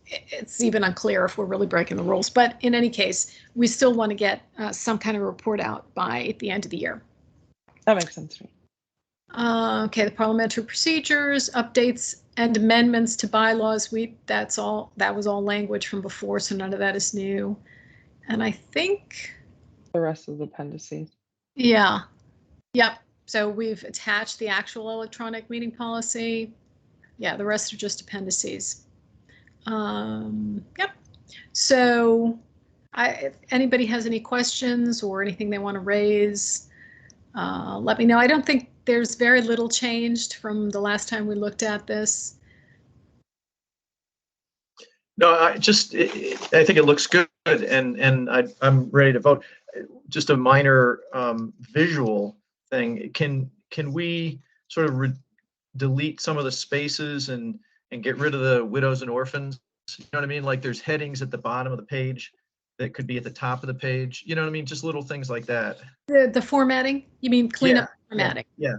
it's even unclear if we're really breaking the rules. But in any case, we still want to get some kind of report out by the end of the year. That makes sense to me. Okay, the parliamentary procedures, updates and amendments to bylaws. That was all language from before, so none of that is new. And I think The rest of the appendices. yeah. Yep. So we've attached the actual electronic meeting policy. Yeah, the rest are just appendices. Yep. So if anybody has any questions or anything they want to raise, let me know. I don't think there's very little changed from the last time we looked at this. No, I think it looks good, and I'm ready to vote. Just a minor visual thing. Can we sort of delete some of the spaces and get rid of the widows and orphans? You know what I mean? Like there's headings at the bottom of the page that could be at the top of the page. You know what I mean? Just little things like that. The formatting? You mean clean up formatting? Yeah.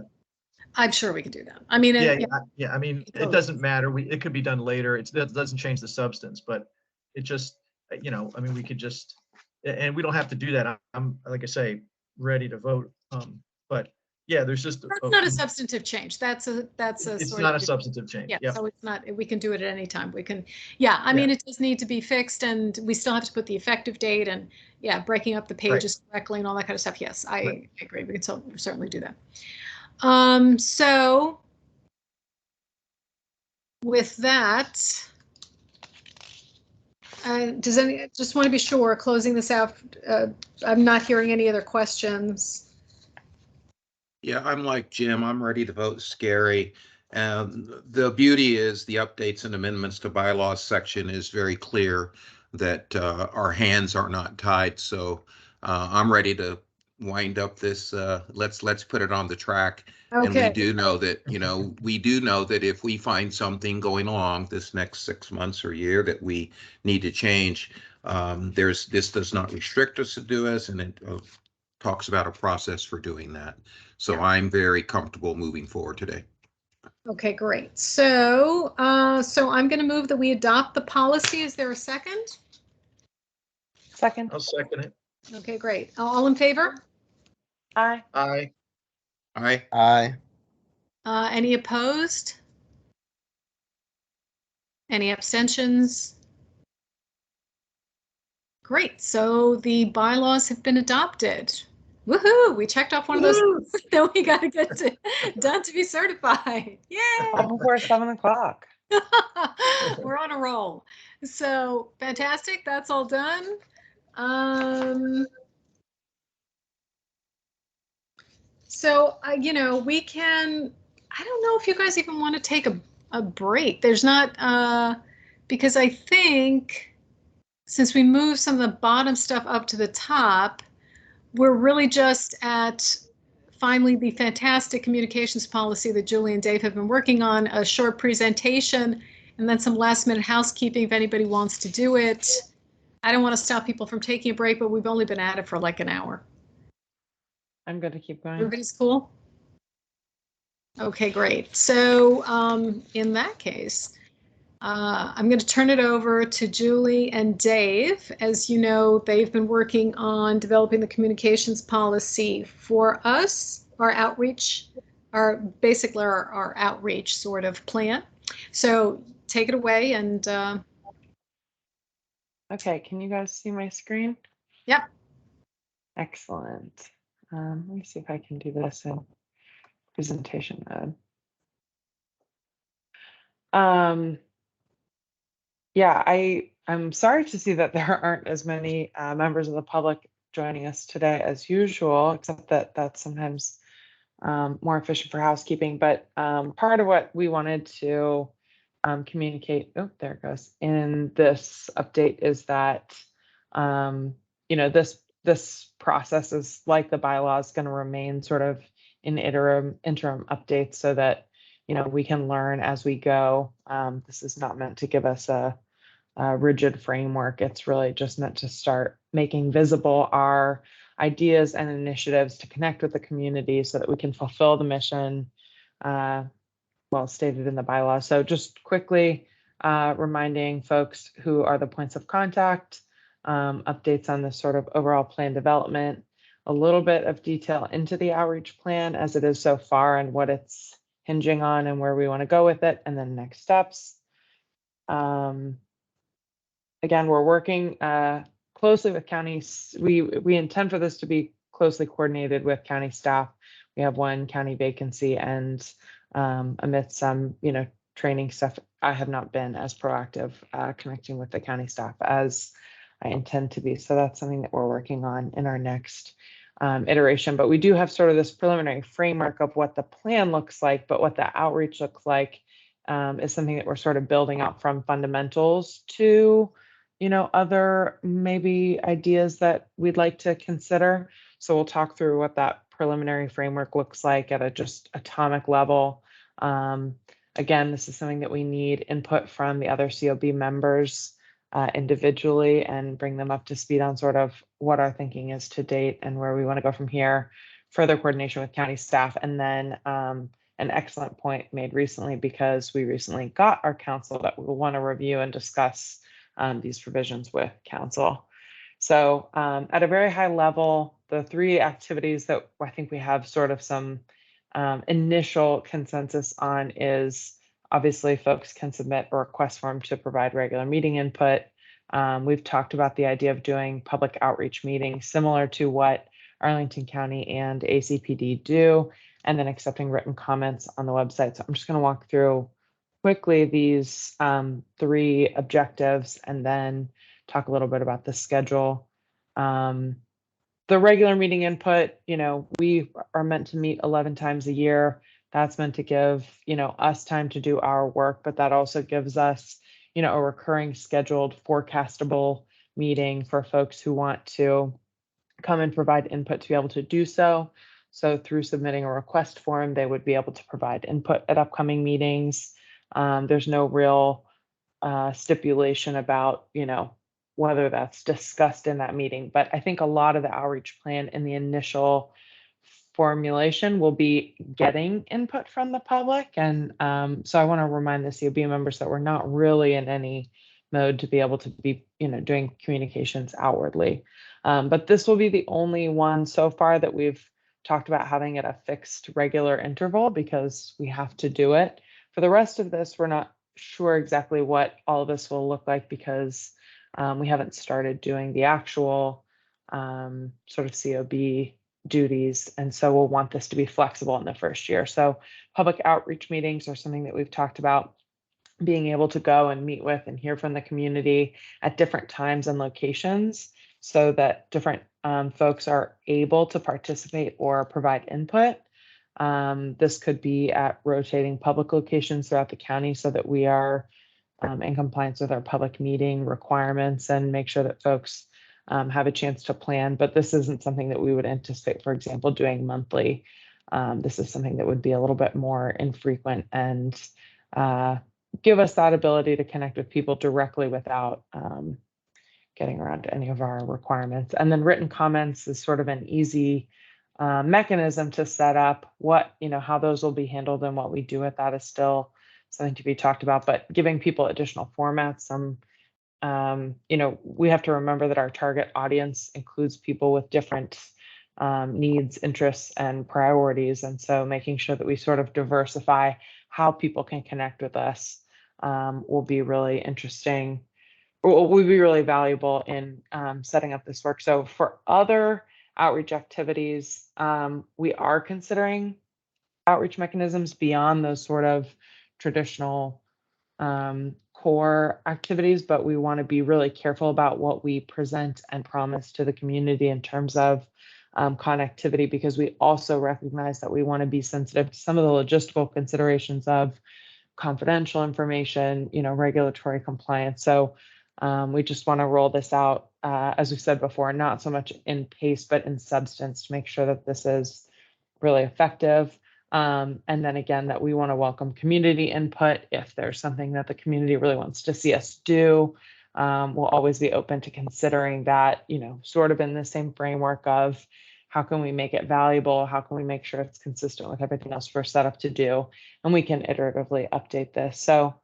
I'm sure we can do that. I mean, I mean, it doesn't matter. It could be done later. It doesn't change the substance, but it just, you know, I mean, we could just, and we don't have to do that. I'm like I say, ready to vote. But yeah, there's just that's not a substantive change. That's a it's sort not of a substantive change. Yeah. Yep. So it's not. We can do it at any time. We can. Yeah. I mean, it does need to be fixed, and we still have to put the effective date and breaking up the pages correctly and all that kind of stuff. Yes, I agree. We can certainly do that. So with that, just want to be sure, closing this out, I'm not hearing any other questions. Yeah, I'm like Jim. I'm ready to vote scary. The beauty is the updates and amendments to bylaws section is very clear that our hands are not tied. So I'm ready to wind up this. Let's put it on the track. Okay. And we do know that, if we find something going along this next 6 months or year that we need to change, this does not restrict us to do this, and it talks about a process for doing that. So I'm very comfortable moving forward today. Okay, great. So, so I'm going to move that we adopt the policy. Is there a second? Second. I'll second it. Okay, great. All in favor? Aye. Aye. Aye. Aye. Any opposed? Any abstentions? Great. So the bylaws have been adopted. Woohoo! We checked off one of those. Then we got to get done to be certified. Yay! All before 7 o'clock. We're on a roll. So fantastic. That's all done. So we can. I don't know if you guys even want to take a break. There's not because I think since we moved some of the bottom stuff up to the top, we're really just at finally the fantastic communications policy that Julie and Dave have been working on, a short presentation, and then some last minute housekeeping if anybody wants to do it. I don't want to stop people from taking a break, but we've only been at it for like an hour. I'm going to keep going. Everybody's cool? Okay, great. So in that case, I'm going to turn it over to Julie and Dave. As you know, they've been working on developing the communications policy for us, our outreach, basically our outreach sort of plan. So take it away and. Okay, can you guys see my screen? Yep. Excellent. Let me see if I can do this in presentation mode. Yeah, I'm sorry to see that there aren't as many members of the public joining us today as usual, except that that's sometimes more efficient for housekeeping. But part of what we wanted to communicate, there it goes, in this update is that, this process is like the bylaws going to remain sort of in interim updates so that, we can learn as we go. This is not meant to give us a rigid framework. It's really just meant to start making visible our ideas and initiatives to connect with the community so that we can fulfill the mission well stated in the bylaws. So just quickly reminding folks who are the points of contact, updates on the sort of overall plan development, a little bit of detail into the outreach plan as it is so far and what it's hinging on and where we want to go with it, and then next steps. Again, we're working closely with counties. We intend for this to be closely coordinated with county staff. We have one county vacancy, and amidst some, training stuff, I have not been as proactive connecting with the county staff as I intend to be. So that's something that we're working on in our next iteration. But we do have sort of this preliminary framework of what the plan looks like, but what the outreach looks like is something that we're sort of building out from fundamentals to, other maybe ideas that we'd like to consider. So we'll talk through what that preliminary framework looks like at a just atomic level. Again, this is something that we need input from the other COB members individually and bring them up to speed on sort of what our thinking is to date and where we want to go from here. Further coordination with county staff, and then an excellent point made recently, because we recently got our council that we'll want to review and discuss these provisions with council. So at a very high level, the three activities that I think we have sort of some initial consensus on is obviously folks can submit a request form to provide regular meeting input. We've talked about the idea of doing public outreach meetings similar to what Arlington County and ACPD do, and then accepting written comments on the website. So I'm just going to walk through quickly these three objectives and then talk a little bit about the schedule. The regular meeting input, we are meant to meet 11 times a year. That's meant to give, us time to do our work, but that also gives us, a recurring scheduled forecastable meeting for folks who want to come and provide input to be able to do so. So through submitting a request form, they would be able to provide input at upcoming meetings. There's no real stipulation about, whether that's discussed in that meeting. But I think a lot of the outreach plan in the initial formulation will be getting input from the public. And so I want to remind the COB members that we're not really in any mode to be able to be, doing communications outwardly. But this will be the only one so far that we've talked about having at a fixed regular interval, because we have to do it. For the rest of this, we're not sure exactly what all of this will look like, because we haven't started doing the actual sort of COB duties. And so we'll want this to be flexible in the first year. So public outreach meetings are something that we've talked about, being able to go and meet with and hear from the community at different times and locations so that different folks are able to participate or provide input. This could be at rotating public locations throughout the county so that we are in compliance with our public meeting requirements and make sure that folks have a chance to plan. But this isn't something that we would anticipate, for example, doing monthly. This is something that would be a little bit more infrequent and give us that ability to connect with people directly without getting around to any of our requirements. And then written comments is sort of an easy mechanism to set up. What, how those will be handled and what we do with that is still something to be talked about, but giving people additional formats. We have to remember that our target audience includes people with different needs, interests, and priorities. And so making sure that we sort of diversify how people can connect with us will be really interesting, or will be really valuable in setting up this work. So for other outreach activities, we are considering outreach mechanisms beyond those sort of traditional core activities, but we want to be really careful about what we present and promise to the community in terms of connectivity, because we also recognize that we want to be sensitive to some of the logistical considerations of confidential information, regulatory compliance. So we just want to roll this out, as we said before, not so much in pace, but in substance, to make sure that this is really effective. And then again, that we want to welcome community input if there's something that the community really wants to see us do. we'll always be open to considering that, sort of in the same framework of how can we make it valuable? How can we make sure it's consistent with everything else we're set up to do? And we can iteratively update this. So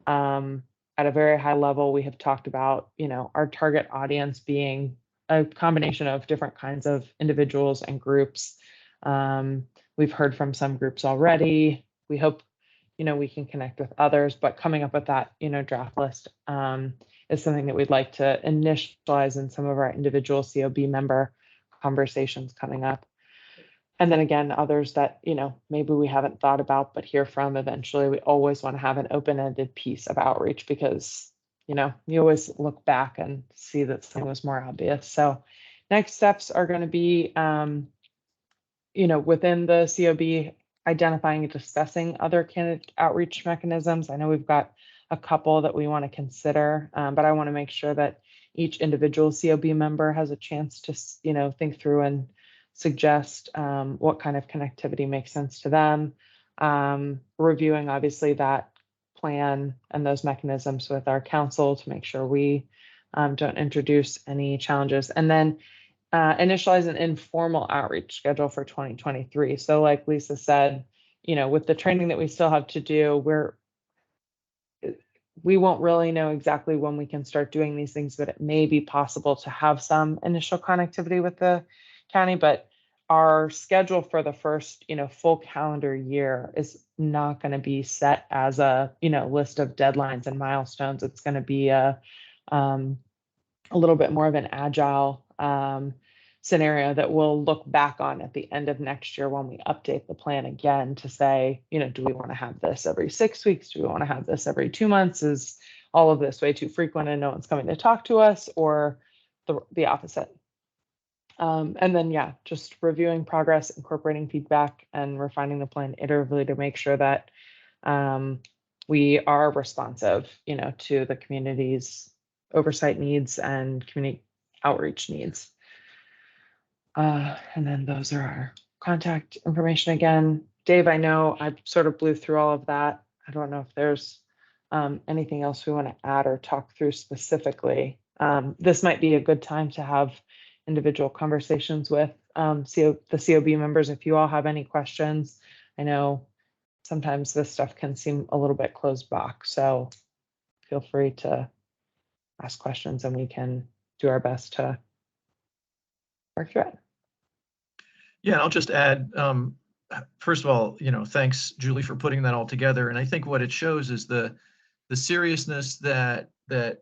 at a very high level, we have talked about, our target audience being a combination of different kinds of individuals and groups. We've heard from some groups already. We hope, we can connect with others, but coming up with that, draft list is something that we'd like to initialize in some of our individual COB member conversations coming up. And then again, others that, maybe we haven't thought about, but hear from eventually. We always want to have an open-ended piece of outreach because, you always look back and see that something was more obvious. So next steps are going to be, within the COB, identifying and discussing other candidate outreach mechanisms. I know we've got a couple that we want to consider, but I want to make sure that each individual COB member has a chance to, think through and suggest what kind of connectivity makes sense to them. Reviewing, obviously, that plan and those mechanisms with our council to make sure we don't introduce any challenges. And then initialize an informal outreach schedule for 2023. So like Lisa said, with the training that we still have to do, we won't really know exactly when we can start doing these things, but it may be possible to have some initial connectivity with the county. But our schedule for the first, full calendar year is not going to be set as a, list of deadlines and milestones. It's going to be a little bit more of an agile scenario that we'll look back on at the end of next year when we update the plan again to say, do we want to have this every 6 weeks? Do we want to have this every 2 months? Is all of this way too frequent and no one's coming to talk to us, or the opposite? And then, just reviewing progress, incorporating feedback, and refining the plan iteratively to make sure that we are responsive, to the community's oversight needs and community outreach needs. And then those are our contact information again. Dave, I know I sort of blew through all of that. I don't know if there's anything else we want to add or talk through specifically. This might be a good time to have individual conversations with the COB members. If you all have any questions, I know sometimes this stuff can seem a little bit closed box, so feel free to ask questions and we can do our best to work through it. Yeah, I'll just add, first of all, thanks, Julie, for putting that all together. And I think what it shows is the seriousness that the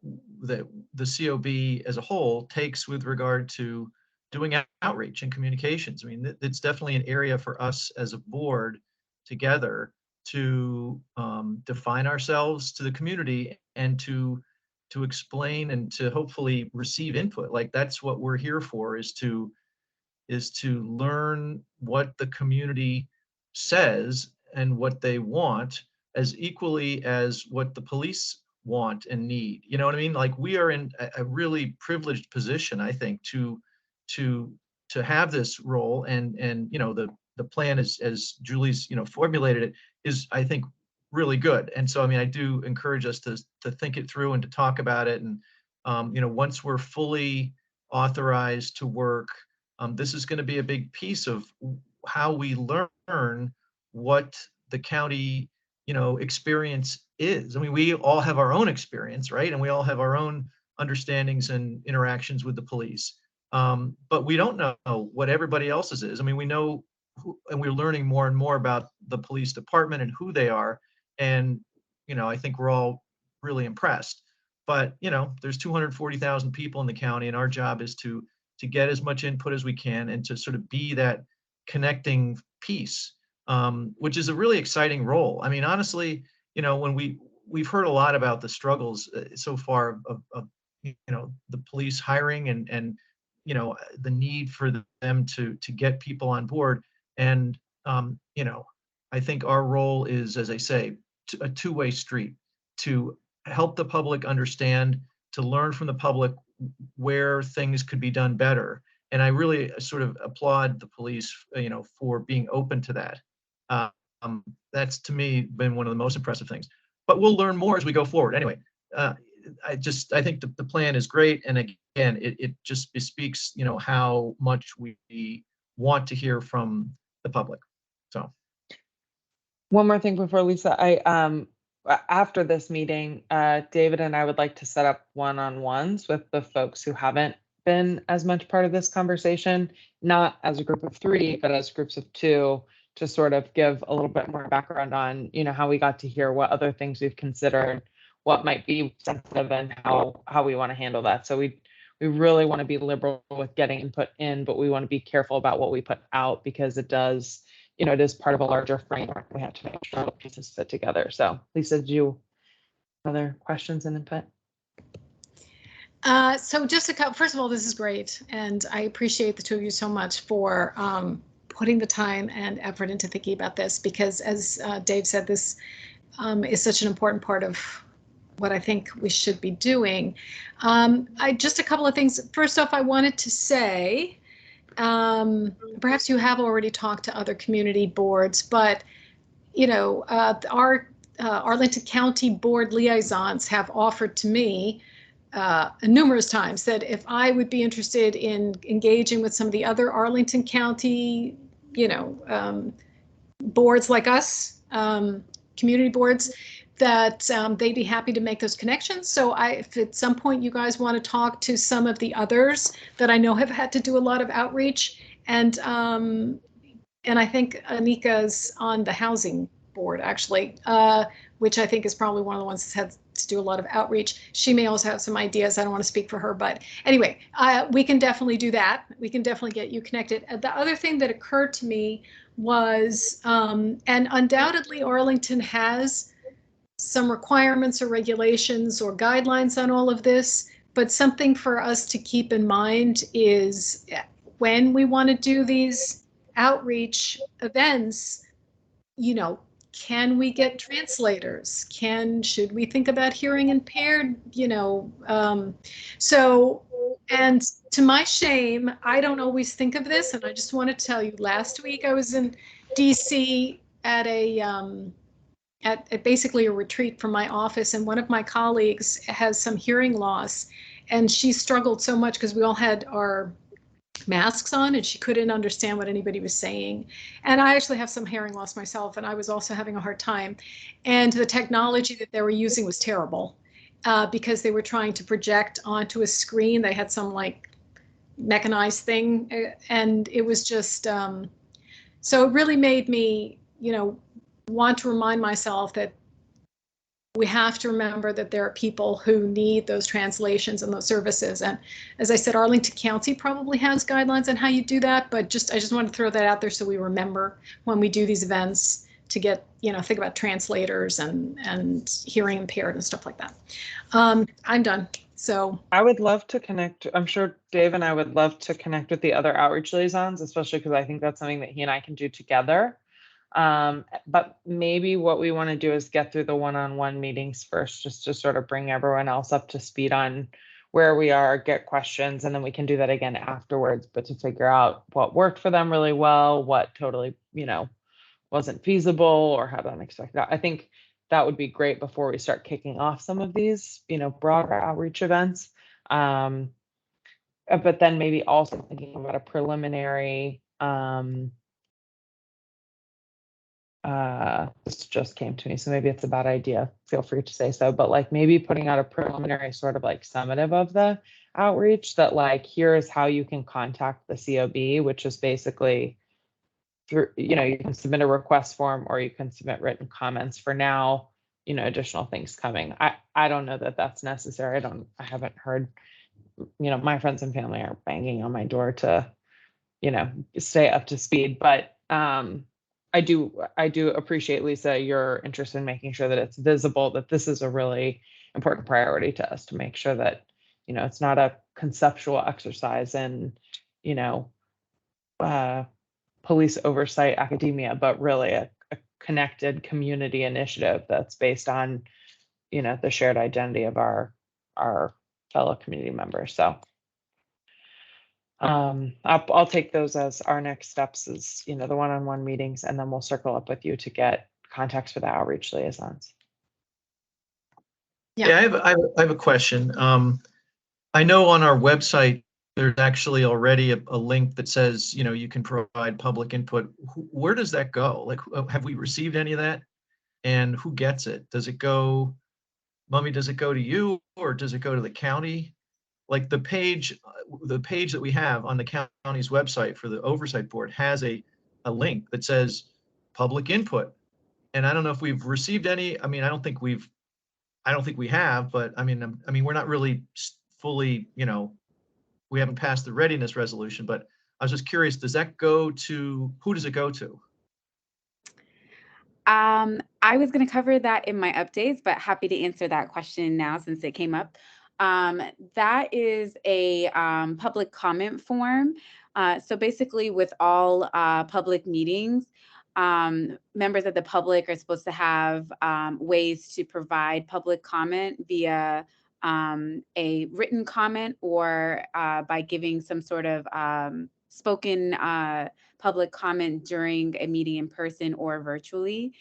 COB as a whole takes with regard to doing outreach and communications. I mean, it's definitely an area for us as a board together to define ourselves to the community and to explain and to hopefully receive input. Like, that's what we're here for, is to learn what the community says and what they want, as equally as what the police want and need. You know what I mean? Like, we are in a really privileged position, I think, to have this role, and the plan is, as Julie's formulated it, is, I think, really good. And so, I mean, I do encourage us to think it through and to talk about it. And once we're fully authorized to work, this is going to be a big piece of how we learn what the county, experience is. I mean, we all have our own experience, right? And we all have our own understandings and interactions with the police. But we don't know what everybody else's is. I mean, we know who, and we're learning more and more about the police department and who they are. And, I think we're all really impressed. But, there's 240,000 people in the county, and our job is to get as much input as we can and to sort of be that connecting piece, which is a really exciting role. I mean, honestly, when we've heard a lot about the struggles so far of the police hiring and the need for them to get people on board. And, I think our role is, as I say, a two-way street, to help the public understand, to learn from the public where things could be done better. And I really sort of applaud the police, for being open to that. That's, to me, been one of the most impressive things. But we'll learn more as we go forward. Anyway, I think the plan is great. And again, it just bespeaks, you know, how much we want to hear from the public. So. One more thing before Lisa, after this meeting, David and I would like to set up one-on-ones with the folks who haven't been as much part of this conversation, not as a group of 3, but as groups of 2, to sort of give a little bit more background on, you know, how we got to hear, what other things we've considered, what might be sensitive, and how we want to handle that. So we really want to be liberal with getting input in, but we want to be careful about what we put out, because it does, you know, it is part of a larger framework. We have to make sure the pieces fit together. So Lisa, do you have other questions and input? So just a couple, first of all, this is great. And I appreciate the 2 of you so much for putting the time and effort into thinking about this, because as Dave said, this is such an important part of what I think we should be doing. Just a couple of things. First off, I wanted to say, perhaps you have already talked to other community boards, but you know, our Arlington County Board liaisons have offered to me numerous times that if I would be interested in engaging with some of the other Arlington County, you know, boards like us, community boards, that they'd be happy to make those connections. So if at some point you guys want to talk to some of the others that I know have had to do a lot of outreach, and I think Anika's on the housing board actually, which I think is probably one of the ones that's had to do a lot of outreach. She may also have some ideas. I don't want to speak for her, but anyway, we can definitely do that. We can definitely get you connected. The other thing that occurred to me was, and undoubtedly Arlington has some requirements or regulations or guidelines on all of this, but something for us to keep in mind is when we want to do these outreach events, you know, can we get translators? Should we think about hearing impaired, you know? And to my shame, I don't always think of this. And I just want to tell you, last week I was in DC at at basically a retreat from my office, and one of my colleagues has some hearing loss, and she struggled so much because we all had our masks on and she couldn't understand what anybody was saying. And I actually have some hearing loss myself, and I was also having a hard time. And the technology that they were using was terrible because they were trying to project onto a screen. They had some like mechanized thing, and it was just, so it really made me, you know, want to remind myself that we have to remember that there are people who need those translations and those services. And as I said, Arlington County probably has guidelines on how you do that, but I just want to throw that out there so we remember when we do these events to get, you know, think about translators and hearing impaired and stuff like that. I'm done. So I would love to connect. I'm sure Dave and I would love to connect with the other outreach liaisons, especially because I think that's something that he and I can do together. But maybe what we want to do is get through the one-on-one meetings first, just to sort of bring everyone else up to speed on where we are, get questions, and then we can do that again afterwards, but to figure out what worked for them really well, what totally, you know, wasn't feasible or had unexpected. I think that would be great before we start kicking off some of these, you know, broader outreach events. But then maybe also thinking about a preliminary, this just came to me, so maybe it's a bad idea, feel free to say so, but like maybe putting out a preliminary sort of like summative of the outreach, that like, here is how you can contact the COB, which is basically through, you know, you can submit a request form or you can submit written comments. For now, you know, additional things coming. I don't know that that's necessary. I haven't heard, you know, my friends and family are banging on my door to, you know, stay up to speed, but I do appreciate, Lisa, your interest in making sure that it's visible, that this is a really important priority to us, to make sure that, you know, it's not a conceptual exercise in, you know, police oversight academia, but really a connected community initiative that's based on, you know, the shared identity of our fellow community members. So I'll take those as our next steps, is, you know, the one-on-one meetings, and then we'll circle up with you to get contacts for the outreach liaisons. Yeah, I have a question. I know on our website, there's actually already a link that says, you can provide public input. Where does that go? Like, have we received any of that? And who gets it? Does it go, Mummy, does it go to you or does it go to the county? Like the page that we have on the county's website for the oversight board has a link that says public input. And I don't know if we've received any. I mean, I don't think we have, but I mean, we're not really fully, we haven't passed the readiness resolution, but I was just curious, does that go to, who does it go to? I was going to cover that in my updates, but happy to answer that question now since it came up. That is a public comment form. So basically with all public meetings, members of the public are supposed to have ways to provide public comment via a written comment or by giving some sort of spoken public comment during a meeting in person or virtually.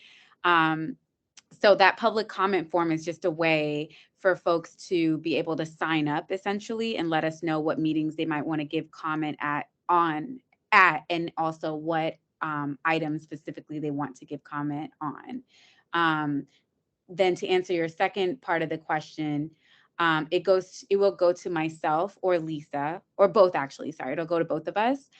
So that public comment form is just a way for folks to be able to sign up essentially and let us know what meetings they might want to give comment at, and also what items specifically they want to give comment on. Then to answer your second part of the question, it will go to myself or Lisa, or both actually, sorry, it'll go to both of us.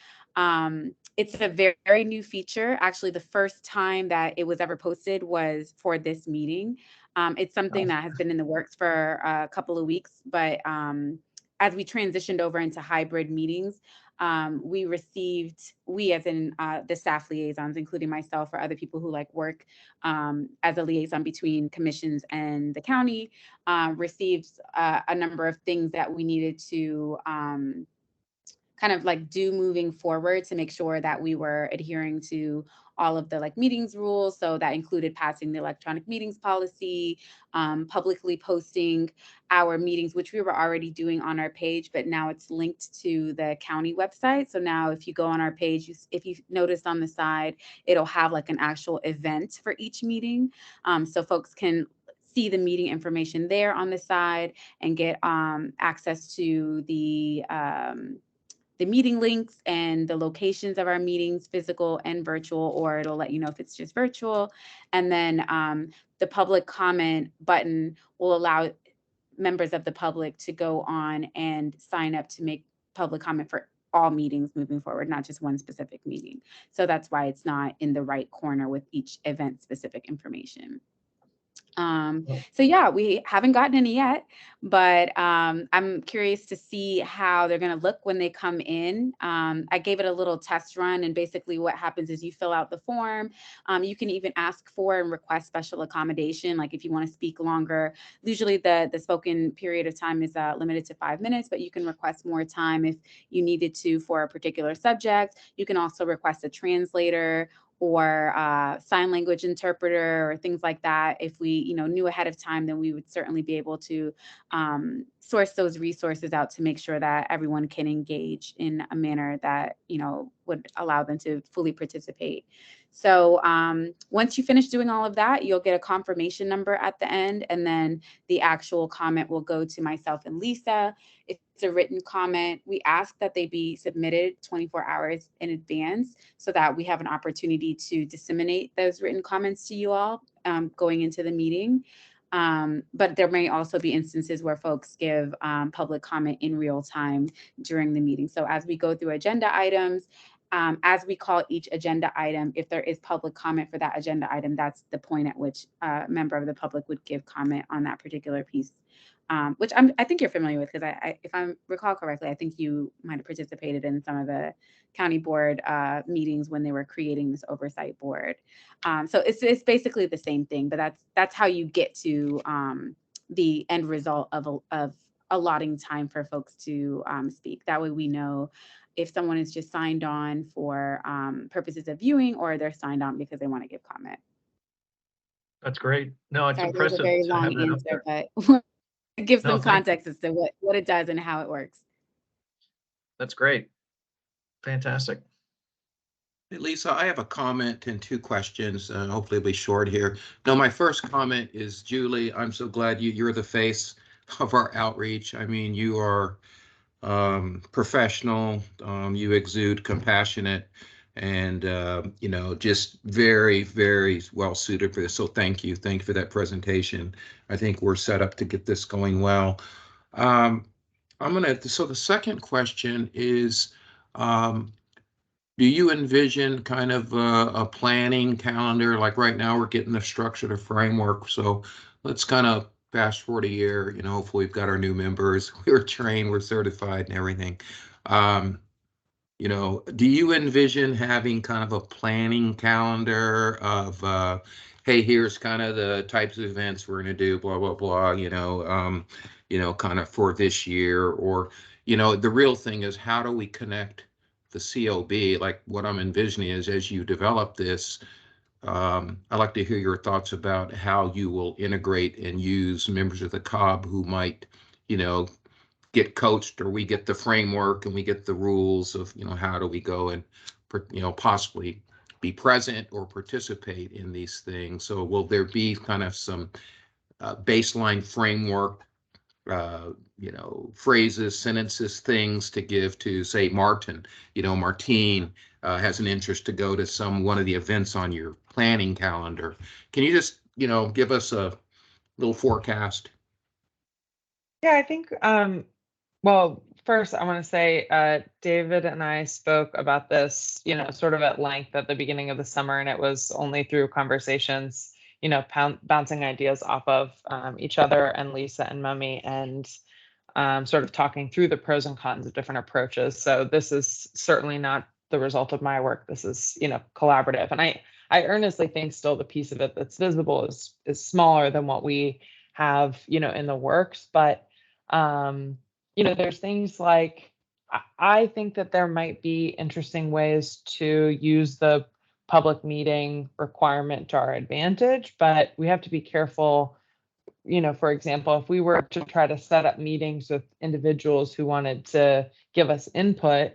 It's a very, very new feature. Actually, the first time that it was ever posted was for this meeting. It's something that has been in the works for a couple of weeks, but as we transitioned over into hybrid meetings, we as in the staff liaisons, including myself or other people who like work as a liaison between commissions and the county, received a number of things that we needed to kind of like do moving forward to make sure that we were adhering to all of the like meetings rules. So that included passing the electronic meetings policy, publicly posting our meetings, which we were already doing on our page, but now it's linked to the county website. So now if you go on our page, if you notice on the side, it'll have like an actual event for each meeting. So folks can see the meeting information there on the side and get access to the meeting links and the locations of our meetings, physical and virtual, or it'll let you know if it's just virtual. And then the public comment button will allow members of the public to go on and sign up to make public comment for all meetings moving forward, not just one specific meeting. So that's why it's not in the right corner with each event specific information. So yeah, we haven't gotten any yet, but I'm curious to see how they're going to look when they come in. I gave it a little test run, and basically what happens is you fill out the form. You can even ask for and request special accommodation, like if you want to speak longer. Usually the spoken period of time is limited to 5 minutes, but you can request more time if you needed to for a particular subject. You can also request a translator or sign language interpreter or things like that. If we, knew ahead of time, then we would certainly be able to source those resources out to make sure that everyone can engage in a manner that, would allow them to fully participate. So once you finish doing all of that, you'll get a confirmation number at the end, and then the actual comment will go to myself and Lisa. If it's a written comment, we ask that they be submitted 24 hours in advance so that we have an opportunity to disseminate those written comments to you all going into the meeting. But there may also be instances where folks give public comment in real time during the meeting. So as we go through agenda items, as we call each agenda item, if there is public comment for that agenda item, that's the point at which a member of the public would give comment on that particular piece, which I think you're familiar with, because if I recall correctly, I think you might have participated in some of the county board meetings when they were creating this oversight board. So it's basically the same thing, but that's how you get to the end result of allotting time for folks to speak. That way we know if someone is just signed on for purposes of viewing, or they're signed on because they want to give comment. That's great. No, it's Sorry, that was impressive a very to have long that up answer, there. but it gives No, some context as to what it does and how it works. That's great. Fantastic. Hey, Lisa, I have a comment and two questions. Hopefully it'll be short here. No, my first comment is, Julie, I'm so glad you're the face of our outreach. I mean, you are professional, you exude compassionate, and you know, just very, very well suited for this. So thank you for that presentation. I think we're set up to get this going well. So the second question is, do you envision kind of a planning calendar? Like right now, we're getting the structure, the framework. So let's kind of fast forward a year. You know, hopefully we've got our new members. We're trained, we're certified, and everything. You know, do you envision having kind of a planning calendar of, hey, here's kind of the types of events we're going to do, blah blah blah. You know, kind of for this year, or you know, the real thing is how do we connect the COB? Like what I'm envisioning is as you develop this, I'd like to hear your thoughts about how you will integrate and use members of the COB who might, you know, get coached, or we get the framework and we get the rules of, you know, how do we go and, you know, possibly be present or participate in these things. So will there be kind of some baseline framework, you know, phrases, sentences, things to give to, say, Martin, you know, Martine has an interest to go to one of the events on your planning calendar. Can you just, you know, give us a little forecast? Yeah, I think, well, first I want to say, David and I spoke about this, you know, sort of at length at the beginning of the summer, and it was only through conversations, you know, bouncing ideas off of each other and Lisa and Mummy, and sort of talking through the pros and cons of different approaches. So this is certainly not the result of my work. This is, you know, collaborative. And I earnestly think still the piece of it that's visible is smaller than what we have, you know, in the works. But you know, there's things like I think that there might be interesting ways to use the public meeting requirement to our advantage, but we have to be careful. You know, for example, if we were to try to set up meetings with individuals who wanted to give us input,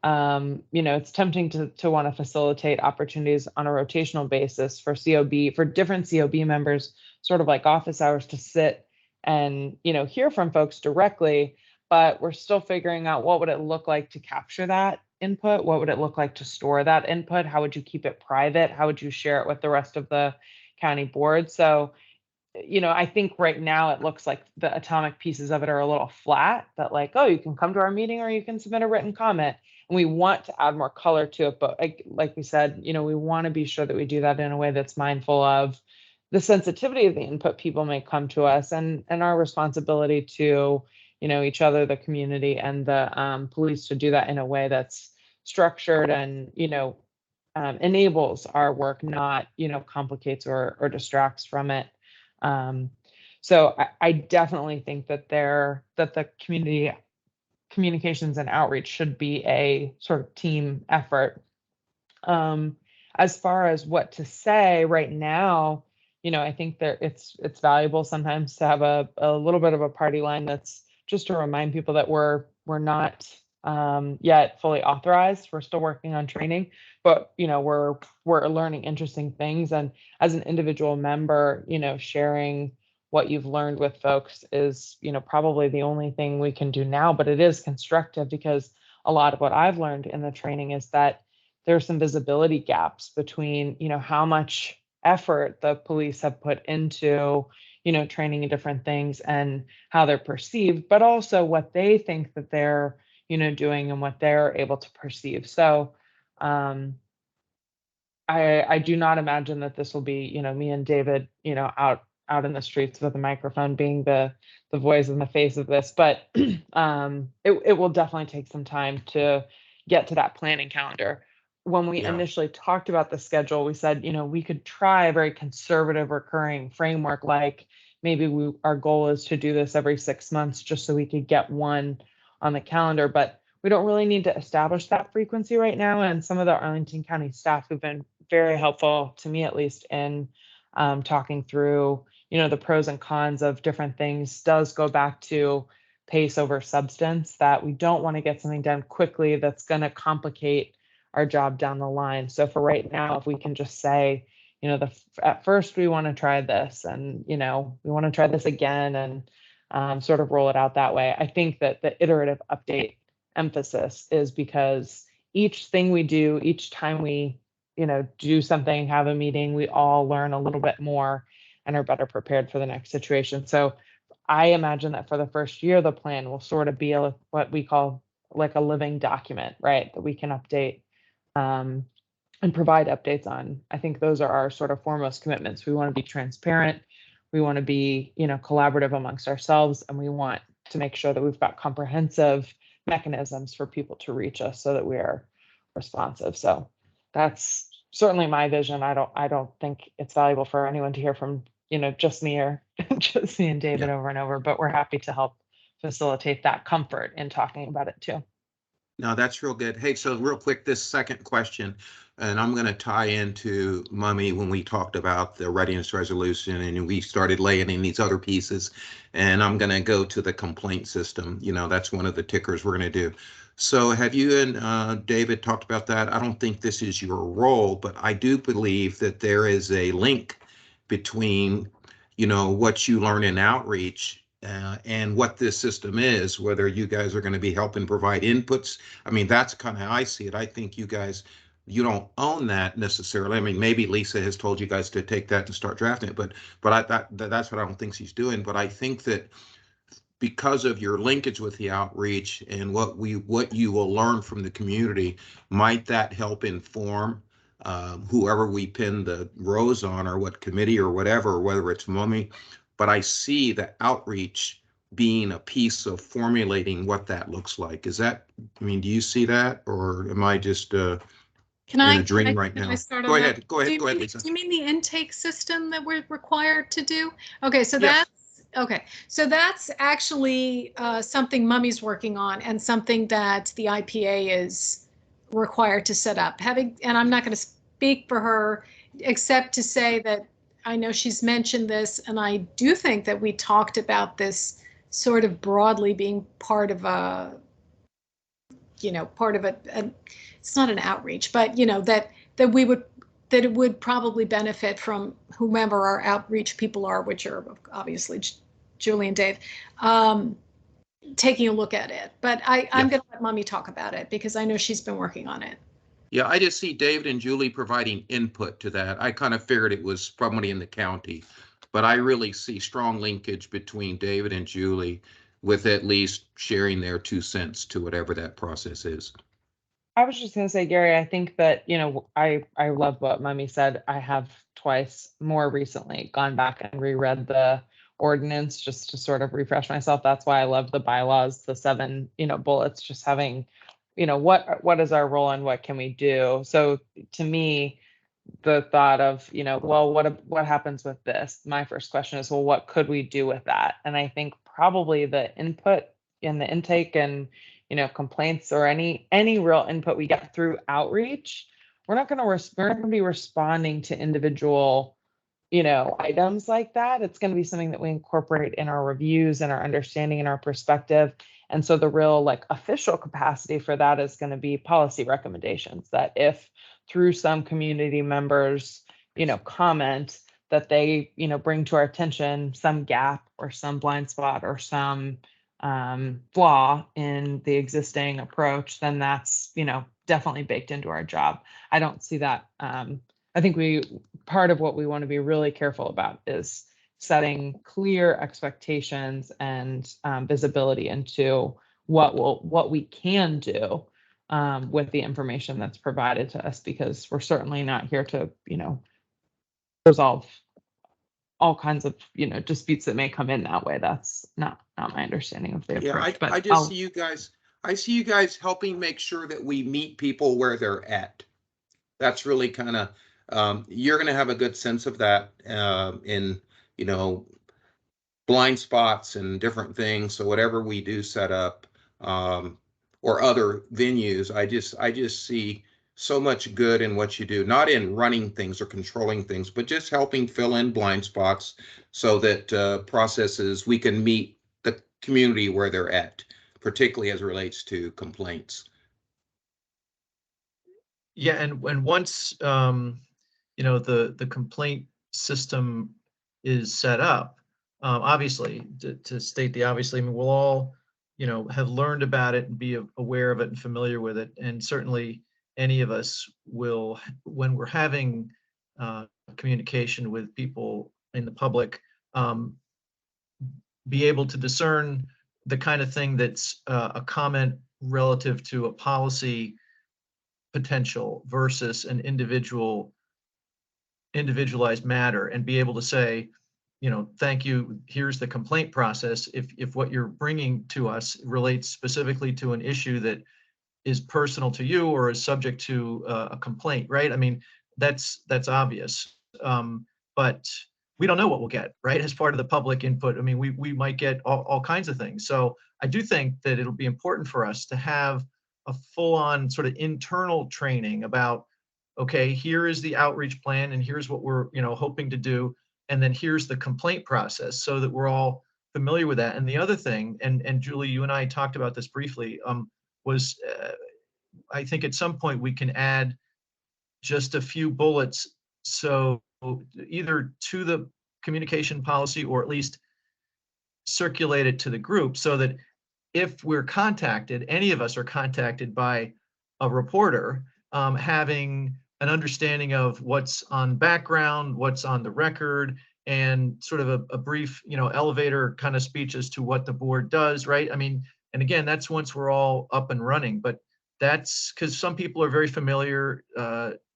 you know, it's tempting to want to facilitate opportunities on a rotational basis for different COB members, sort of like office hours, to sit and, you know, hear from folks directly. But we're still figuring out what would it look like to capture that input? What would it look like to store that input? How would you keep it private? How would you share it with the rest of the county board? So, you know, I think right now it looks like the atomic pieces of it are a little flat, that like, oh, you can come to our meeting or you can submit a written comment. And we want to add more color to it. But like we said, you know, we want to be sure that we do that in a way that's mindful of the sensitivity of the input people may come to us, and our responsibility to, you know, each other, the community, and the police to do that in a way that's structured and, you know, enables our work, not, you know, complicates or distracts from it. So I definitely think that the community communications and outreach should be a sort of team effort. As far as what to say right now, you know, I think that it's valuable sometimes to have a little bit of a party line that's just to remind people that we're not yet fully authorized. We're still working on training, but you know, we're learning interesting things. And as an individual member, you know, sharing what you've learned with folks is, you know, probably the only thing we can do now. But it is constructive, because a lot of what I've learned in the training is that there's some visibility gaps between, you know, how much effort the police have put into, you know, training in different things and how they're perceived, but also what they think that they're, you know, doing and what they're able to perceive. So I do not imagine that this will be, you know, me and David, you know, out in the streets with a microphone being the voice and the face of this, but it will definitely take some time to get to that planning calendar. When we initially talked about the schedule, we said, you know, we could try a very conservative recurring framework, like maybe our goal is to do this every 6 months just so we could get one on the calendar, but we don't really need to establish that frequency right now. And some of the Arlington County staff who've been very helpful, to me at least, in talking through, you know, the pros and cons of different things does go back to pace over substance, that we don't want to get something done quickly that's going to complicate our job down the line. So for right now, if we can just say, you know, at first we want to try this, and, you know, we want to try this again, and sort of roll it out that way. I think that the iterative update emphasis is because each thing we do, each time we, you know, do something, have a meeting, we all learn a little bit more and are better prepared for the next situation. So I imagine that for the first year, the plan will sort of be what we call like a living document, right? That we can update and provide updates on. I think those are our sort of foremost commitments. We want to be transparent. We want to be, you know, collaborative amongst ourselves, and we want to make sure that we've got comprehensive mechanisms for people to reach us so that we are responsive. So that's certainly my vision. I don't think it's valuable for anyone to hear from, you know, just me or just me and David over and over, but we're happy to help facilitate that comfort in talking about it too. No, that's real good. Hey, so real quick, this second question, and I'm going to tie into Mummy when we talked about the readiness resolution and we started laying in these other pieces, and I'm going to go to the complaint system. You know, that's one of the tickers we're going to do. So have you and David talked about that? I don't think this is your role, but I do believe that there is a link between, you know, what you learn in outreach and what this system is, whether you guys are going to be helping provide inputs. I mean, that's kind of how I see it. I think you guys, you don't own that necessarily. I mean, maybe Lisa has told you guys to take that and start drafting it, but that's what I don't think she's doing. But I think that because of your linkage with the outreach and what you will learn from the community, might that help inform whoever we pin the rows on, or what committee or whatever, whether it's Mummy. But I see the outreach being a piece of formulating what that looks like. Is that, I mean, do you see that, or am I just in a dream right now? Go ahead, Lisa. Do you mean the intake system that we're required to do? Okay, so Yes. that's actually something Mummy's working on, and something that the IPA is required to set up. And I'm not going to speak for her, except to say that I know she's mentioned this, and I do think that we talked about this sort of broadly being part of a, you know, it's not an outreach, but, you know, that it would probably benefit from whomever our outreach people are, which are obviously Julie and Dave, taking a look at it. But I'm going to let Mummy talk about it because I know she's been working on it. Yeah, I just see David and Julie providing input to that. I kind of figured it was somebody in the county, but I really see strong linkage between David and Julie, with at least sharing their 2 cents to whatever that process is. I was just going to say, Gary, I think that, you know, I love what Mummy said. I have twice more recently gone back and reread the ordinance just to sort of refresh myself. That's why I love the bylaws, the 7, you know, bullets, just having, you know, what is our role and what can we do? So to me, the thought of, you know, well, what happens with this? My first question is, well, what could we do with that? And I think probably the input in the intake and, you know, complaints or any real input we get through outreach, we're not going to be responding to individual, you know, items like that. It's going to be something that we incorporate in our reviews and our understanding and our perspective. And so the real like official capacity for that is going to be policy recommendations, that if through some community members, you know, comment that they, you know, bring to our attention some gap or some blind spot or some flaw in the existing approach, then that's, you know, definitely baked into our job. I don't see that. I think part of what we want to be really careful about is setting clear expectations and visibility into what we can do with the information that's provided to us, because we're certainly not here to, you know, resolve all kinds of, you know, disputes that may come in that way. That's not my understanding of the approach. But I just see you guys. I see you guys helping make sure that we meet people where they're at. That's really kind of you're going to have a good sense of that in, you know, blind spots and different things. So whatever we do set up or other venues, I just see so much good in what you do, not in running things or controlling things, but just helping fill in blind spots so that processes, we can meet the community where they're at, particularly as it relates to complaints. Yeah, and once the complaint system is set up, obviously, to state the obviously, I mean, we'll all have learned about it and be aware of it and familiar with it, and certainly any of us will, when we're having communication with people in the public, be able to discern the kind of thing that's a comment relative to a policy potential versus an individualized matter, and be able to say, thank you, here's the complaint process. If what you're bringing to us relates specifically to an issue that is personal to you or is subject to a complaint, right? I mean, that's obvious. But we don't know what we'll get, right? As part of the public input, I mean, we might get all kinds of things. So I do think that it'll be important for us to have a full-on sort of internal training about, okay, here is the outreach plan and here's what we're, hoping to do. And then here's the complaint process, so that we're all familiar with that. And the other thing, and Julie, you and I talked about this briefly, was I think at some point we can add just a few bullets, so either to the communication policy or at least circulate it to the group, so that if we're contacted, any of us are contacted by a reporter, having an understanding of what's on background, what's on the record, and sort of a brief, elevator kind of speech as to what the board does, right? I mean, and again, that's once we're all up and running, but that's because some people are very familiar,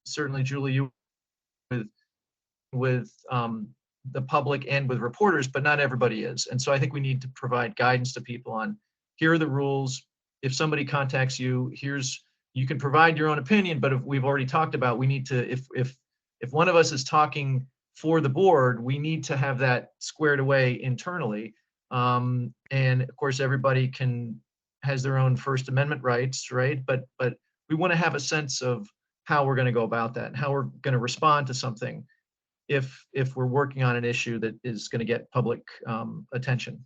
certainly Julie, you with the public and with reporters, but not everybody is. And so I think we need to provide guidance to people on, here are the rules. If somebody contacts you, you can provide your own opinion, but if we've already talked about, we need to, if one of us is talking for the board, we need to have that squared away internally. And of course, everybody has their own First Amendment rights, right? But we want to have a sense of how we're going to go about that and how we're going to respond to something if we're working on an issue that is going to get public attention.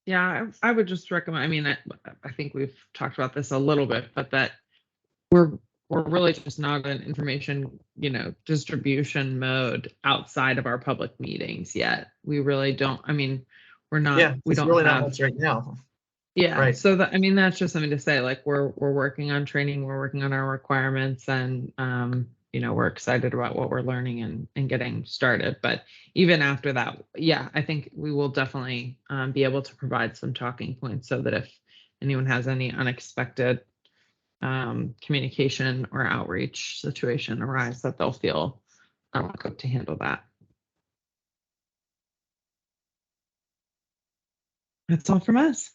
Yeah, I would just recommend, I mean, I think we've talked about this a little bit, but that we're really just not in information, distribution mode outside of our public meetings yet. We really don't, I mean, we're not, yeah, we don't really have not much right now. Yeah. Right. So that, I mean, that's just something to say, like, we're working on training, we're working on our requirements, and we're excited about what we're learning and getting started. But even after that, yeah, I think we will definitely be able to provide some talking points, so that if anyone has any unexpected communication or outreach situation arise, that they'll feel equipped to handle that. That's all from us.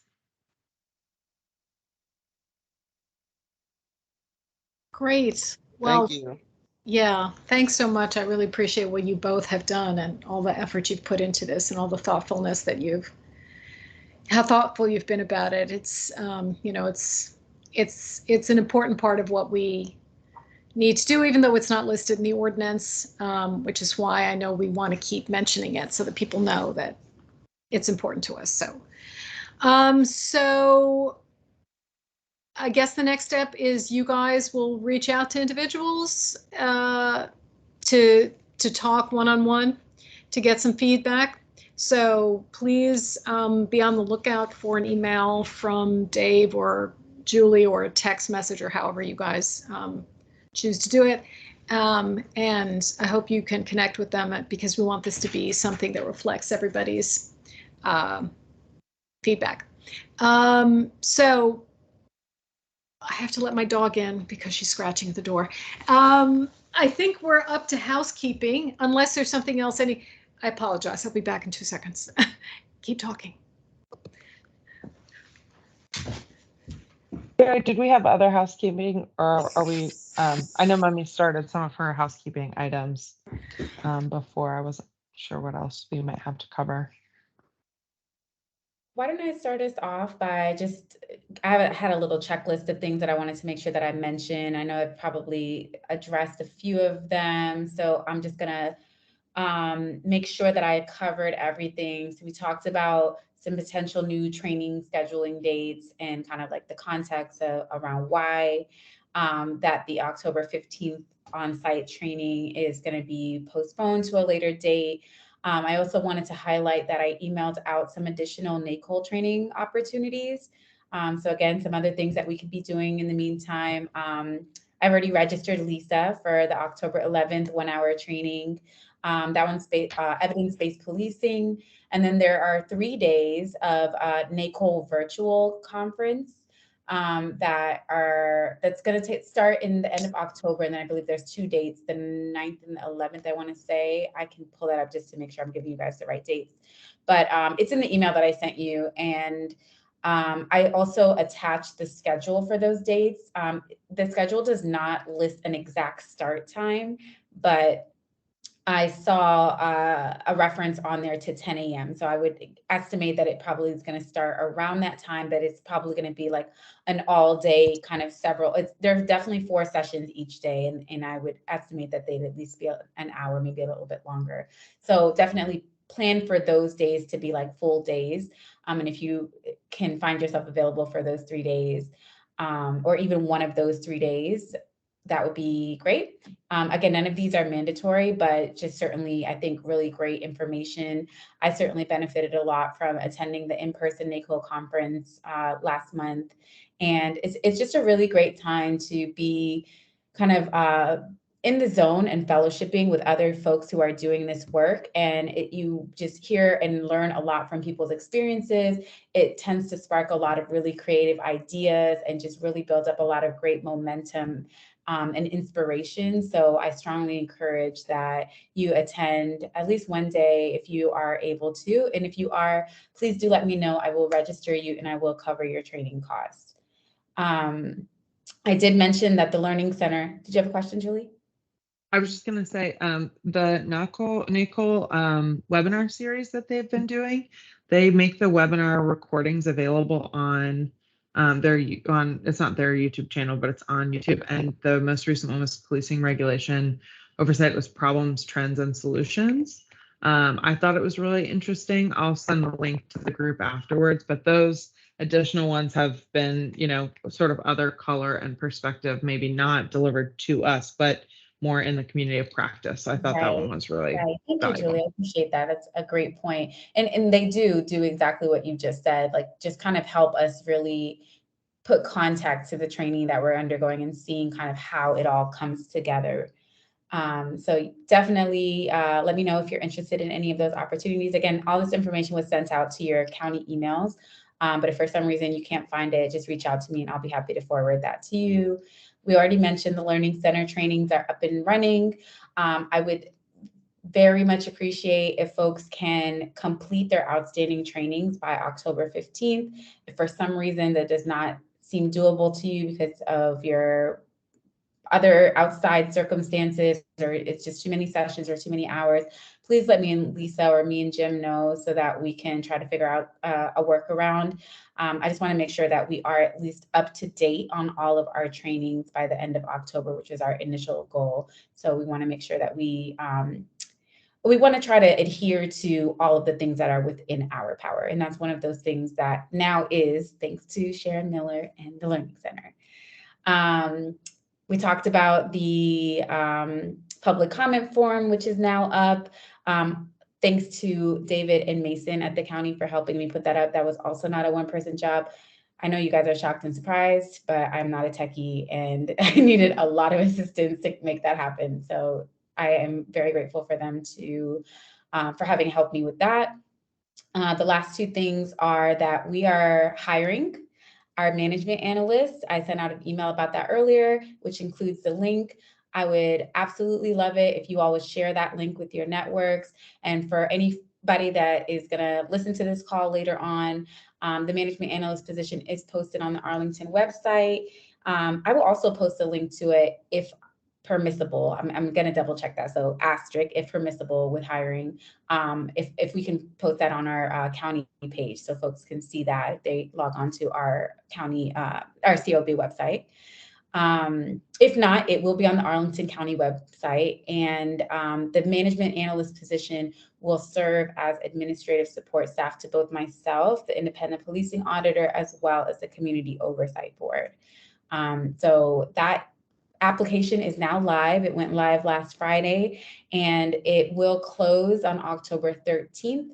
Great. Well, Thank you. yeah, thanks so much. I really appreciate what you both have done and all the effort you've put into this and all the thoughtfulness that how thoughtful you've been about it. It's, it's an important part of what we need to do, even though it's not listed in the ordinance, which is why I know we want to keep mentioning it so that people know that it's important to us. So I guess the next step is you guys will reach out to individuals to talk one-on-one to get some feedback. So please be on the lookout for an email from Dave or Julie, or a text message, or however you guys choose to do it. And I hope you can connect with them, because we want this to be something that reflects everybody's feedback. So I have to let my dog in because she's scratching at the door. I think we're up to housekeeping, unless there's something else. I apologize. I'll be back in 2 seconds. Keep talking. Did we have other housekeeping, or are we, I know Mummy started some of her housekeeping items before. I wasn't sure what else we might have to cover. Why don't I start us off by I had a little checklist of things that I wanted to make sure that I mentioned. I know I've probably addressed a few of them, so I'm just gonna make sure that I covered everything. So we talked about some potential new training scheduling dates and kind of like the context around why. that the October 15th on-site training is going to be postponed to a later date. I also wanted to highlight that I emailed out some additional NACOL training opportunities. So again, some other things that we could be doing in the meantime. I've already registered Lisa for the October 11th 1-hour training. That one's evidence-based policing. And then there are 3 days of NACOL virtual conference that's going to start in the end of October. And then I believe there's 2 dates, the 9th and the 11th, I want to say. I can pull that up just to make sure I'm giving you guys the right dates. But it's in the email that I sent you. And I also attached the schedule for those dates. The schedule does not list an exact start time, but I saw a reference on there to 10 a.m. So I would estimate that it probably is going to start around that time, but it's probably going to be like an all day kind of there's definitely 4 sessions each day. And I would estimate that they'd at least be an hour, maybe a little bit longer. So definitely plan for those days to be like full days. And if you can find yourself available for those 3 days, or even one of those 3 days, that would be great. Again, none of these are mandatory, but just certainly, I think, really great information. I certainly benefited a lot from attending the in-person NACOL conference last month. And it's just a really great time to be kind of in the zone and fellowshipping with other folks who are doing this work. And you just hear and learn a lot from people's experiences. It tends to spark a lot of really creative ideas and just really build up a lot of great momentum and inspiration. So I strongly encourage that you attend at least one day if you are able to. And if you are, please do let me know. I will register you and I will cover your training costs. I did mention that the Learning Center, did you have a question, Julie? I was just going to say the NACOL webinar series that they've been doing, they make the webinar recordings available on it's not their YouTube channel, but it's on YouTube. And the most recent one was Policing Regulation Oversight, was Problems, Trends, and Solutions. I thought it was really interesting. I'll send the link to the group afterwards, but those additional ones have been, sort of other color and perspective, maybe not delivered to us, but more in the community of practice. So I thought that one was really Thank valuable. you, Julie. I appreciate that. That's a great point. And they do exactly what you just said, like just kind of help us really put context to the training that we're undergoing and seeing kind of how it all comes together. So definitely let me know if you're interested in any of those opportunities. Again, all this information was sent out to your county emails. But if for some reason you can't find it, just reach out to me and I'll be happy to forward that to you. We already mentioned the Learning Center trainings are up and running. I would very much appreciate if folks can complete their outstanding trainings by October 15th. If for some reason that does not seem doable to you because of your other outside circumstances, or it's just too many sessions or too many hours, please let me and Lisa or me and Jim know so that we can try to figure out a workaround. I just want to make sure that we are at least up to date on all of our trainings by the end of October, which is our initial goal. So we want to make sure that we want to try to adhere to all of the things that are within our power. And that's one of those things that now is thanks to Sharon Miller and the Learning Center. We talked about the public comment form, which is now up. Thanks to David and Mason at the county for helping me put that up. That was also not a one-person job. I know you guys are shocked and surprised, but I'm not a techie and I needed a lot of assistance to make that happen. So I am very grateful for them for having helped me with that. The last 2 things are that we are hiring our management analyst. I sent out an email about that earlier, which includes the link. I would absolutely love it if you all would share that link with your networks. And for anybody that is going to listen to this call later on, the management analyst position is posted on the Arlington website. I will also post a link to it if permissible. I'm going to double check that. So asterisk, if permissible with hiring, if we can post that on our county page so folks can see that if they log on to our county, our COB website. If not, it will be on the Arlington County website, and the management analyst position will serve as administrative support staff to both myself, the independent policing auditor, as well as the Community Oversight Board. So that application is now live. It went live last Friday, and it will close on October 13th.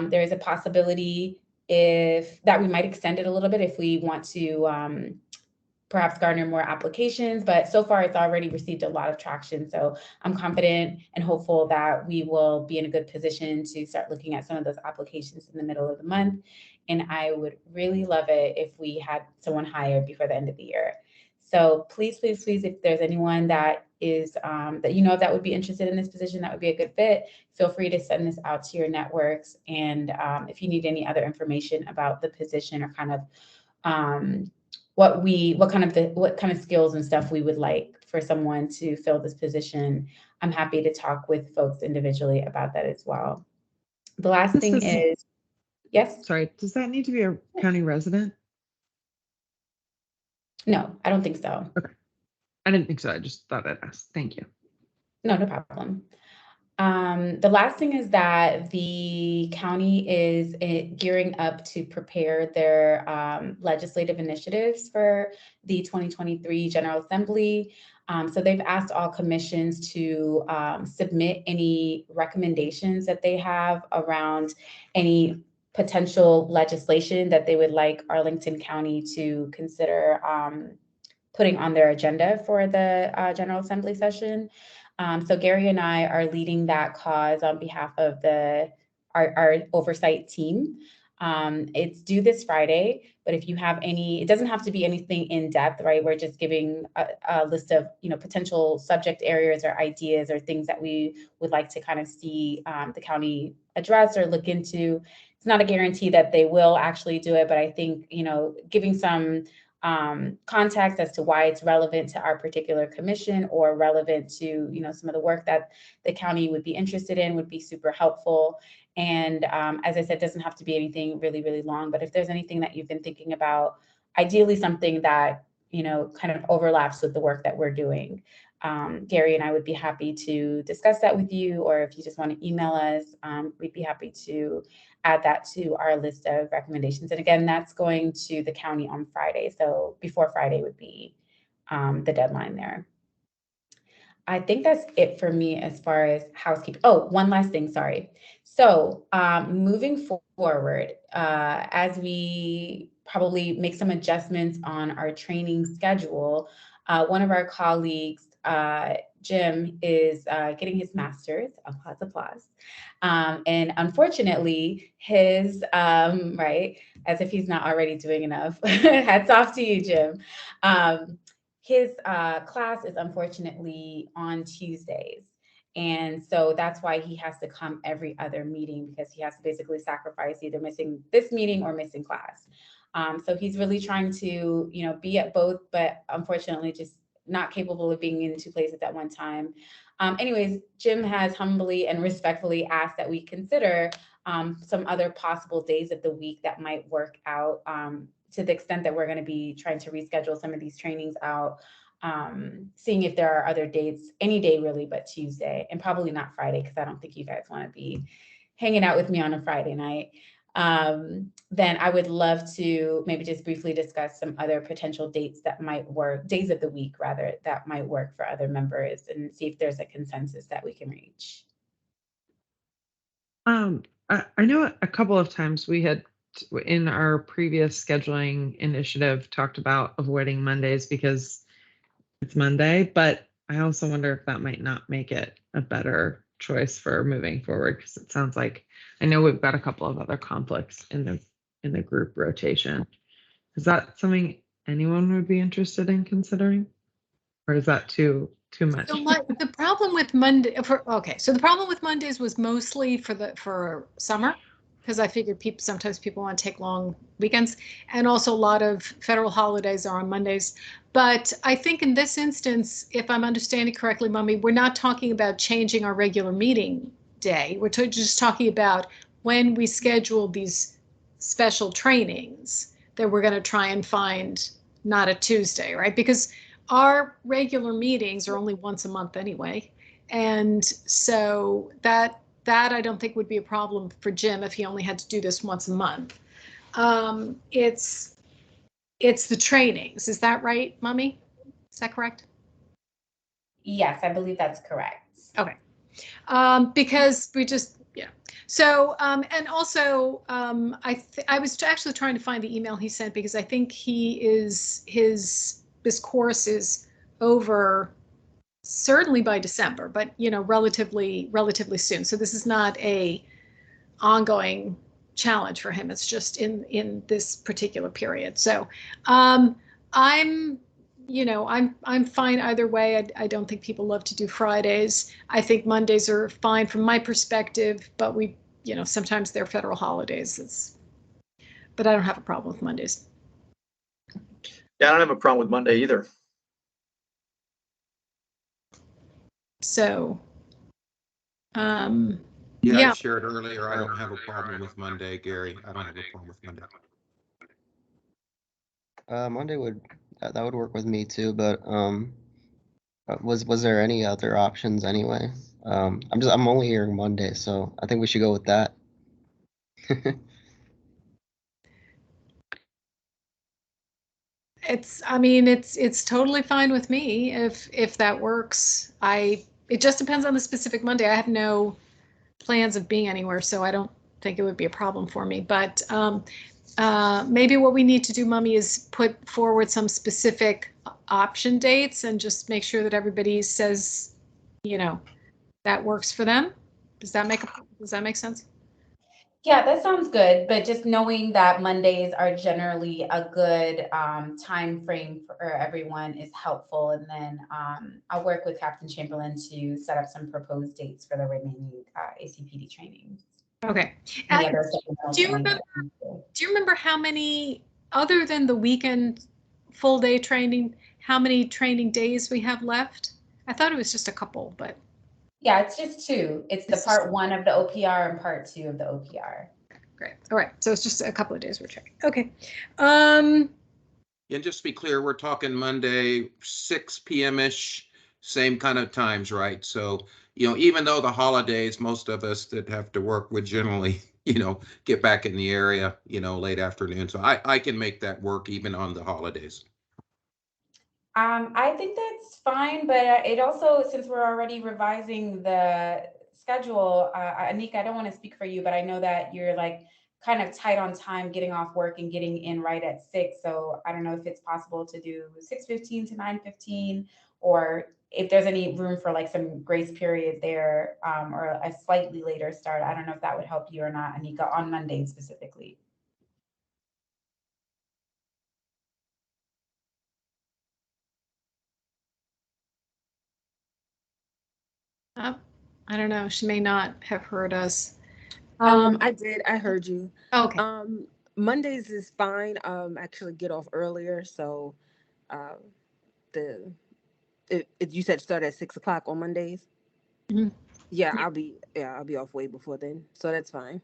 There is a possibility that we might extend it a little bit if we want to perhaps garner more applications, but so far it's already received a lot of traction. So I'm confident and hopeful that we will be in a good position to start looking at some of those applications in the middle of the month. And I would really love it if we had someone hired before the end of the year. So please, please, please, if there's anyone that is that would be interested in this position, that would be a good fit, feel free to send this out to your networks. And if you need any other information about the position or kind of what kind of skills and stuff we would like for someone to fill this position, I'm happy to talk with folks individually about that as well. The last thing is, yes? Sorry, does that need to be a county resident? No, I don't think so. Okay. I didn't think so. I just thought I'd ask. Thank you. No problem. The last thing is that the county is gearing up to prepare their legislative initiatives for the 2023 General Assembly. So they've asked all commissions to submit any recommendations that they have around any potential legislation that they would like Arlington County to consider putting on their agenda for the General Assembly session. So Gary and I are leading that cause on behalf of our oversight team. It's due this Friday, but if you have it doesn't have to be anything in depth, right? We're just giving a list of, potential subject areas or ideas or things that we would like to kind of see the county address or look into. It's not a guarantee that they will actually do it, but I think, giving some context as to why it's relevant to our particular commission or relevant to, some of the work that the county would be interested in would be super helpful. And as I said, it doesn't have to be anything really, really long, but if there's anything that you've been thinking about, ideally something that, kind of overlaps with the work that we're doing, Gary and I would be happy to discuss that with you, or if you just want to email us, we'd be happy to add that to our list of recommendations. And again, that's going to the county on Friday. So before Friday would be the deadline there. I think that's it for me as far as housekeeping. Oh, one last thing, sorry. So moving forward, as we probably make some adjustments on our training schedule, one of our colleagues, Jim, is getting his master's, applause. And unfortunately, his, right, as if he's not already doing enough, hats off to you, Jim. His class is unfortunately on Tuesdays. And so that's why he has to come every other meeting, because he has to basically sacrifice either missing this meeting or missing class. So he's really trying to, be at both, but unfortunately just not capable of being in two places at one time. Anyways, Jim has humbly and respectfully asked that we consider some other possible days of the week that might work out, to the extent that we're going to be trying to reschedule some of these trainings out, seeing if there are other dates, any day really, but Tuesday, and probably not Friday, because I don't think you guys want to be hanging out with me on a Friday night. Then I would love to maybe just briefly discuss some other potential dates that might work, days of the week rather, that might work for other members, and see if there's a consensus that we can reach. I know a couple of times we had, in our previous scheduling initiative, talked about avoiding Mondays because it's Monday, but I also wonder if that might not make it a better choice for moving forward, because it sounds like, I know we've got a couple of other conflicts in the group rotation. Is that something anyone would be interested in considering, or is that too much? So the problem with the problem with Mondays was mostly for summer, because I figured sometimes people want to take long weekends, and also a lot of federal holidays are on Mondays. But I think in this instance, if I'm understanding correctly, Mummy, we're not talking about changing our regular meeting day. We're just talking about when we schedule these special trainings that we're going to try and find not a Tuesday, right? Because our regular meetings are only once a month anyway. And so that I don't think would be a problem for Jim if he only had to do this once a month. it's the trainings. Is that right, Mummy? Is that correct? Yes, I believe that's correct. Okay. Because we just, yeah. So, and also, I was actually trying to find the email he sent because I think this course is over certainly by December, but relatively soon. So this is not a ongoing challenge for him. It's just in this particular period. So, I'm fine either way. I don't think people love to do Fridays. I think Mondays are fine from my perspective, but sometimes they're federal holidays. But I don't have a problem with Mondays. Yeah, I don't have a problem with Monday either. So, yeah, I shared earlier, I don't have a problem with Monday, Gary. I don't have a problem with Monday. Monday that would work with me too, but was there any other options anyway? I'm only hearing Monday, so I think we should go with that. It's totally fine with me if that works. It just depends on the specific Monday. I have no plans of being anywhere, so I don't think it would be a problem for me. But maybe what we need to do, Mummy, is put forward some specific option dates and just make sure that everybody says, that works for them. Does that make sense? Yeah, that sounds good. But just knowing that Mondays are generally a good time frame for everyone is helpful. And then I'll work with Captain Chamberlain to set up some proposed dates for the remaining ACPD trainings. Okay. Do you remember how many, other than the weekend full day training, how many training days we have left? I thought it was just a couple, but. Yeah, it's just 2. It's the part 1 of the OPR and part 2 of the OPR. Great. All right. So it's just a couple of days we're training. Okay. And just to be clear, we're talking Monday, 6 p.m.-ish, same kind of times, right? So, even though the holidays, most of us that have to work would generally, get back in the area, late afternoon. So I can make that work even on the holidays. I think that's fine, but it also, since we're already revising the schedule, Anika, I don't want to speak for you, but I know that you're like kind of tight on time getting off work and getting in right at 6. So I don't know if it's possible to do 6:15 to 9:15, or if there's any room for like some grace period there, or a slightly later start. I don't know if that would help you or not, Anika, on Monday specifically. I don't know. She may not have heard us. I did. I heard you. Okay. Mondays is fine. Actually get off earlier, so you said start at 6 o'clock on Mondays. Mm-hmm. Yeah, I'll be off way before then, so that's fine.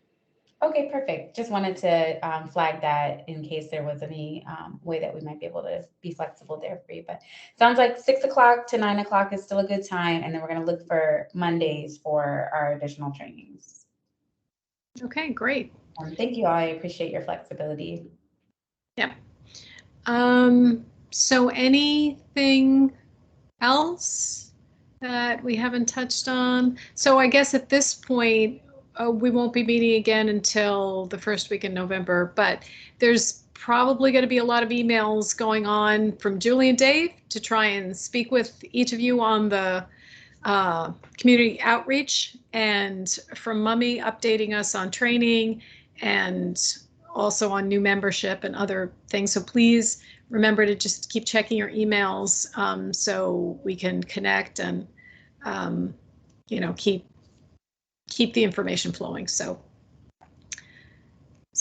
Okay, perfect. Just wanted to flag that in case there was any way that we might be able to be flexible there for you. But sounds like 6 o'clock to 9 o'clock is still a good time. And then we're going to look for Mondays for our additional trainings. Okay, great. Thank you all. I appreciate your flexibility. Yeah. So anything else that we haven't touched on? So I guess at this point, we won't be meeting again until the first week in November, but there's probably going to be a lot of emails going on from Julie and Dave to try and speak with each of you on the community outreach, and from Mummy updating us on training and also on new membership and other things. So please remember to just keep checking your emails so we can connect and keep the information flowing. So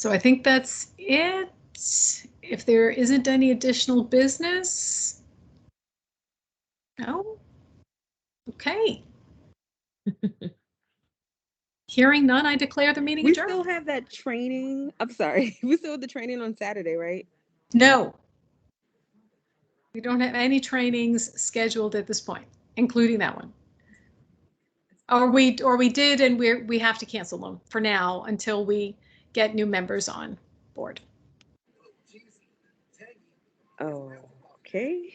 I think that's it. If there isn't any additional business, no. Okay. Hearing none, I declare the meeting adjourned. We still have that training. I'm sorry. We still have the training on Saturday, right? No. We don't have any trainings scheduled at this point, including that one. Or we did, and we have to cancel them for now until we get new members on board. Okay.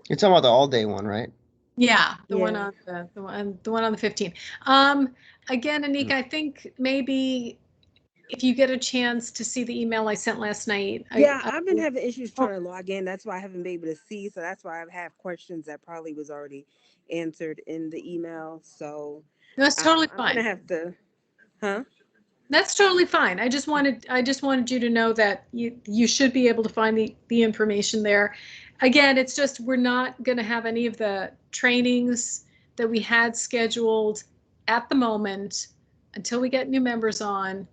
You're talking about the all-day one, right? Yeah, the one Yeah. on the one on the 15th. Again, Anika, I think maybe if you get a chance to see the email I sent last night. Yeah, I've been having issues Oh. trying to log in. That's why I haven't been able to see. So that's why I have questions that probably was already answered in the email. So That's totally I'm fine. gonna have to, huh? That's totally fine. I just wanted you to know that you should be able to find the information there. Again, it's just we're not going to have any of the trainings that we had scheduled at the moment until we get new members on,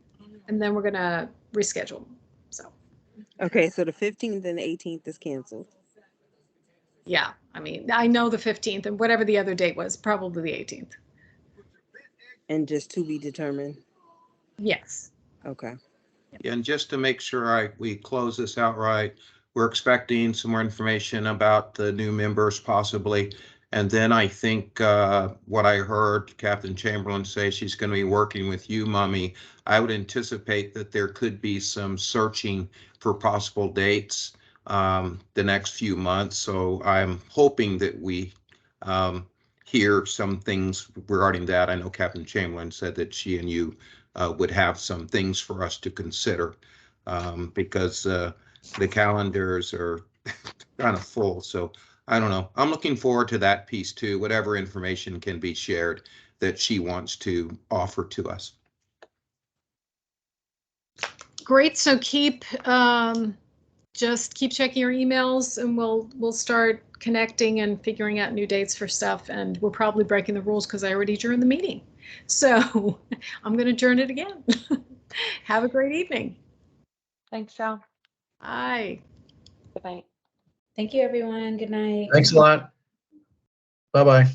and then we're going to reschedule. So, Okay, so the 15th and the 18th is canceled. yeah, I mean, I know the 15th and whatever the other date was, probably the 18th. And just to be determined. Yes. Okay. And just to make sure we close this out right, we're expecting some more information about the new members possibly. And then I think what I heard Captain Chamberlain say, she's going to be working with you, Mummy. I would anticipate that there could be some searching for possible dates the next few months. So I'm hoping that we hear some things regarding that. I know Captain Chamberlain said that she and you would have some things for us to consider because the calendars are kind of full. So I don't know. I'm looking forward to that piece too, whatever information can be shared that she wants to offer to us. Great. So just keep checking your emails and we'll start connecting and figuring out new dates for stuff. And we're probably breaking the rules because I already adjourned the meeting. So I'm going to adjourn it again. Have a great evening. Thanks, Sal. Bye. Good night. Thank you, everyone. Good night. Thanks a lot. Bye-bye.